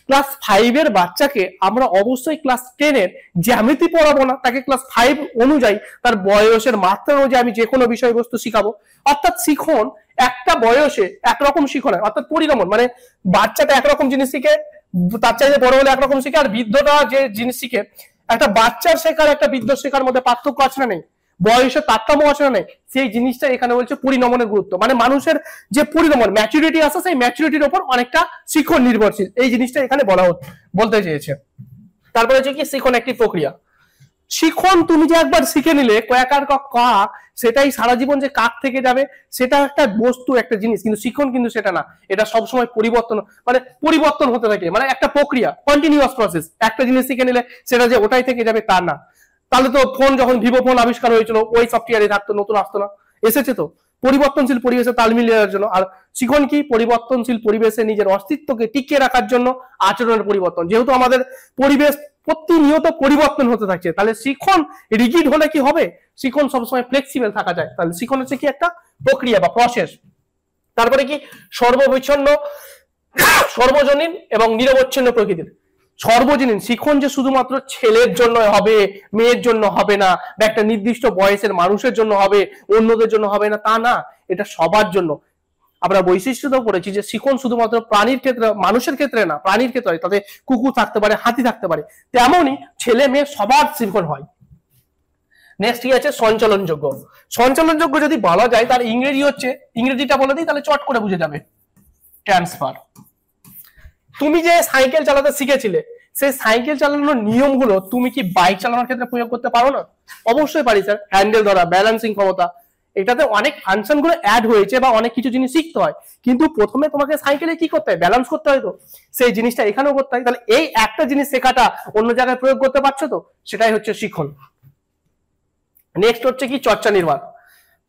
ক্লাস 5 এর বাচ্চাকে আমরা অবশ্যই ক্লাস 10 এর জ্যামিতি পড়াবো না, তাকে ক্লাস 5 অনুযায়ী তার বয়সের মাত্রা অনুযায়ী আমি যে কোনো বিষয়বস্তু শিখাবো। অর্থাৎ শিখন একটা বয়সে একরকম শিখন হয়, অর্থাৎ পরিণমন মানে বাচ্চাটা একরকম জিনিস শিখে, তার চাইতে বড় হলে একরকম শিখে, আর বৃদ্ধটা যে জিনিস শিখে। একটা বাচ্চার শেখার একটা বৃদ্ধ শেখার মধ্যে পার্থক্য আছে না নেই? বয়সের তারতম্য আছে না নেই? সেই জিনিসটা এখানে বলছে পরিণমনের গুরুত্ব। মানে মানুষের যে পরিণমন ম্যাচুরিটি আছে, সেই ম্যাচুরিটির উপর অনেকটা শিখন নির্ভরশীল, এই জিনিসটা এখানে বলতে চেয়েছে। তারপরে হচ্ছে কি শিখন একটি প্রক্রিয়া। শিখন তুমি যে একবার শিখে নিলে কয়াকার কাক, সেটাই সারা জীবন যে কাক থেকে যাবে সেটা একটা বস্তু, একটা জিনিস। কিন্তু শিখন কিন্তু সেটা না, এটা সবসময় পরিবর্তন হতে থাকে, মানে একটা প্রক্রিয়া, কন্টিনিউয়াস প্রসেস। একটা জিনিস শিখে নিলে সেটা যে ওটাই থেকে যাবে তা না। তাহলে তো ফোন, যখন ভিভো ফোন আবিষ্কার হয়েছিল ওই সফটওয়্যারে থাকতো, নতুন আসতো না। এসেছে তো পরিবর্তনশীল পরিবেশে তাল মিলিয়ে দেওয়ার জন্য। আর শিখন কি? পরিবর্তনশীল পরিবেশে নিজের অস্তিত্বকে টিকিয়ে রাখার জন্য আচরণের পরিবর্তন। যেহেতু আমাদের পরিবেশ প্রতিনিয়ত পরিবর্তন হতে থাকছে, তাহলে শিখন রিজিড হলে কি হবে? শিখন সবসময় ফ্লেক্সিবল থাকা যায়। তাহলে শিখন হচ্ছে কি? একটা প্রক্রিয়া বা প্রসেস। তারপরে কি? সর্ববিচ্ছিন্ন, সর্বজনীন এবং নিরবচ্ছিন্ন প্রকৃতির। সর্বজনীন শিখন যে শুধুমাত্র ছেলের জন্য হবে, মেয়ের জন্য হবে না, বা একটা নির্দিষ্ট বয়সের মানুষের জন্য হবে, অন্যদের জন্য হবে না, তা না। এটা সবার জন্য। আমরা বৈশিষ্ট্যটাও পড়েছি যে শিখন শুধুমাত্র প্রাণীর ক্ষেত্রে, মানুষের ক্ষেত্রে না, প্রাণীর ক্ষেত্রে হয়। তাতে কুকুর থাকতে পারে, হাতি থাকতে পারে, তেমনই ছেলে মেয়ে সবার শিখন হয়। নেক্সট কি আছে? সঞ্চালনযোগ্য। সঞ্চালনযোগ্য যদি বলা যায় তার ইংরেজিটা বলে দিই, তাহলে চট করে বুঝে যাবে। ট্রান্সফার। তুমি যে সাইকেল চালাতে শিখেছিলে, সেই সাইকেল চালানোর নিয়মগুলো তুমি কি বাইক চালানোর ক্ষেত্রে প্রয়োগ করতে পারো না? অবশ্যই পারি স্যার। হ্যান্ডেল ধরা, ব্যালেন্সিং ক্ষমতা, এটাতে অনেক ফাংশন গুলো অ্যাড হয়েছে বা অনেক কিছু জিনিস শিখতে হয়। কিন্তু প্রথমে তোমাকে সাইকেলে কি করতে হয়? ব্যালেন্স করতে হয়। তো সেই জিনিসটা এখানেও করতে হয়। তাহলে এই একটা জিনিস শেখাটা অন্য জায়গায় প্রয়োগ করতে পারছো তো, সেটাই হচ্ছে শিখন। নেক্সট হচ্ছে কি? চর্চা নির্মাণ।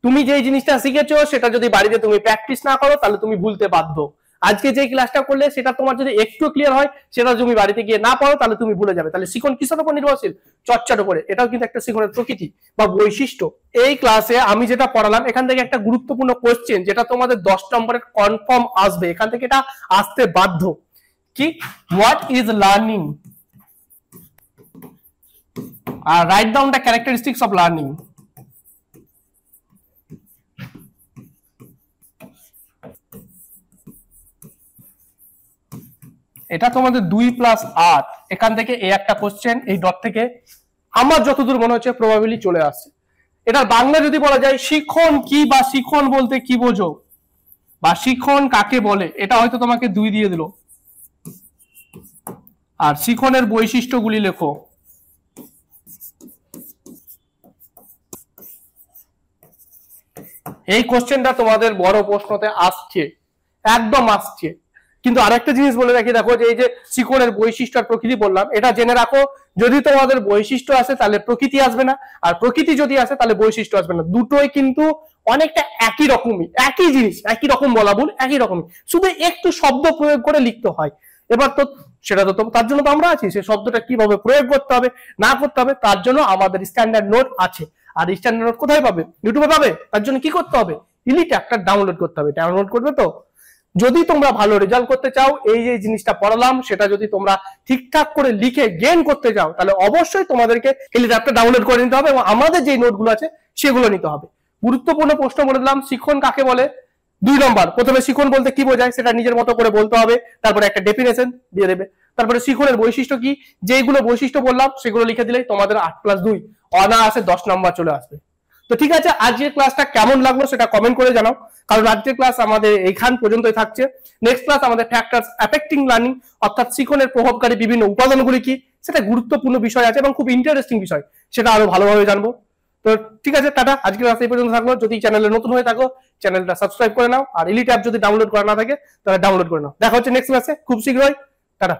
তুমি যে জিনিসটা শিখেছো সেটা যদি বাড়িতে তুমি প্র্যাকটিস না করো তাহলে তুমি ভুলতে বাধ্য। আজকে যে ক্লাসটা করলে সেটা তোমার যদি একটু ক্লিয়ার হয়, সেটা তুমি বাড়িতে গিয়ে না পড়ো তাহলে তুমি ভুলে যাবে। তাহলে শিখন কিসের উপর নির্ভরশীল? চর্চার উপরে। এটাও কিন্তু একটা শিখনের প্রকৃতি বা বৈশিষ্ট্য। এই ক্লাসে আমি যেটা পড়ালাম এখান থেকে একটা গুরুত্বপূর্ণ কোশ্চেন, যেটা তোমাদের 10 নম্বরের কনফার্ম আসবে, এখান থেকে এটা আসতে বাধ্য। কি? What is learning? আর write down the characteristics of learning. এটা তোমাদের 2+8, এখান থেকে এই একটা কোশ্চেন এই ডট থেকে আমার যতদূর মনে হচ্ছে প্রবাবিলি চলে আসছে। এটার বাংলা যদি বলা যায় শিখন কি, বা শিখন বলতে কি বোঝো, বা শিখন কাকে বলে, এটা হয়তো তোমাকে 2 দিয়ে দিল। আর শিখনের বৈশিষ্ট্যগুলি লেখো। এই কোশ্চেনটা তোমাদের বড় প্রশ্নতে আসছে, একদম আসছে। কিন্তু আরেকটা জিনিস বলে রাখি, দেখো যে এই যে শিখনের বৈশিষ্ট্য আর প্রকৃতি বললাম, এটা জেনে রাখো, যদি তোমাদের বৈশিষ্ট্য আসে তাহলে প্রকৃতি আসবে না, আর প্রকৃতি যদি আসে তাহলে বৈশিষ্ট্য আসবে না। দুটোই কিন্তু অনেকটা একই রকমই, একই জিনিস, একই রকম বলা ভুল, একই রকমই, শুধু একটু শব্দ প্রয়োগ করে লিখতে হয়। এবার তো সেটা তো তার জন্য তো আমরা আছি, সেই শব্দটা কিভাবে প্রয়োগ করতে হবে না করতে হবে তার জন্য আমাদের স্ট্যান্ডার্ড নোট আছে। আর স্ট্যান্ডার্ড নোট কোথায় পাবে? ইউটিউবে পাবে। তার জন্য কি করতে হবে? ইলিট একটা ডাউনলোড করতে হবে। ডাউনলোড করবে তো? যদি তোমরা ভালো রেজাল্ট করতে চাও, এই যে জিনিসটা পড়ালাম সেটা যদি তোমরা ঠিকঠাক করে লিখে গেইন করতে চাও, তাহলে অবশ্যই তোমাদেরকে ইলিট অ্যাপটা ডাউনলোড করে নিতে হবে এবং আমাদের যে নোটগুলো আছে সেগুলো নিতে হবে। গুরুত্বপূর্ণ প্রশ্ন বলে দিলাম, শিখন কাকে বলে? 2 নম্বর, প্রথমে শিখন বলতে কি বোঝায় সেটা নিজের মতো করে বলতে হবে, তারপরে একটা ডেফিনেশন দিয়ে দেবে, তারপরে শিখনের বৈশিষ্ট্য কি, যেগুলো বৈশিষ্ট্য বললাম সেগুলো লিখে দিলেই তোমাদের 8+2 অনায়াসে 10 নম্বর চলে আসবে। তো ঠিক আছে, আজকের ক্লাসটা কেমন লাগলো সেটা কমেন্ট করে জানাও, কারণ আজকের ক্লাস আমাদের এইখান পর্যন্তই থাকছে। নেক্সট ক্লাস আমাদের ফ্যাক্টরস অ্যাফেক্টিং লার্নিং, অর্থাৎ শিখনের প্রভাবকারী বিভিন্ন উপাদানগুলি কি, সেটা গুরুত্বপূর্ণ বিষয় আছে এবং খুব ইন্টারেস্টিং বিষয়, সেটা আরো ভালোভাবে জানবো। তো ঠিক আছে, টাটা, আজকের ক্লাস এই পর্যন্ত থাকলো। যদি চ্যানেলে নতুন হয়ে থাকো চ্যানেলটা সাবস্ক্রাইব করে নাও, আর এলিট অ্যাপ যদি ডাউনলোড করা না থাকে তাহলে ডাউনলোড করে নাও। দেখা হচ্ছে নেক্সট ক্লাসে খুব শীঘ্রই, টাটা।